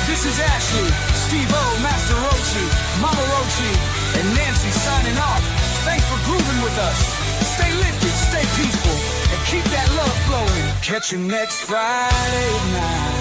This is Ashley, STEVEO, Master ROACHEE, Mama ROACHEE, and Nancy signing off. Thanks for grooving with us. Stay lifted, stay peaceful, and keep that love flowing. Catch you next Friday night.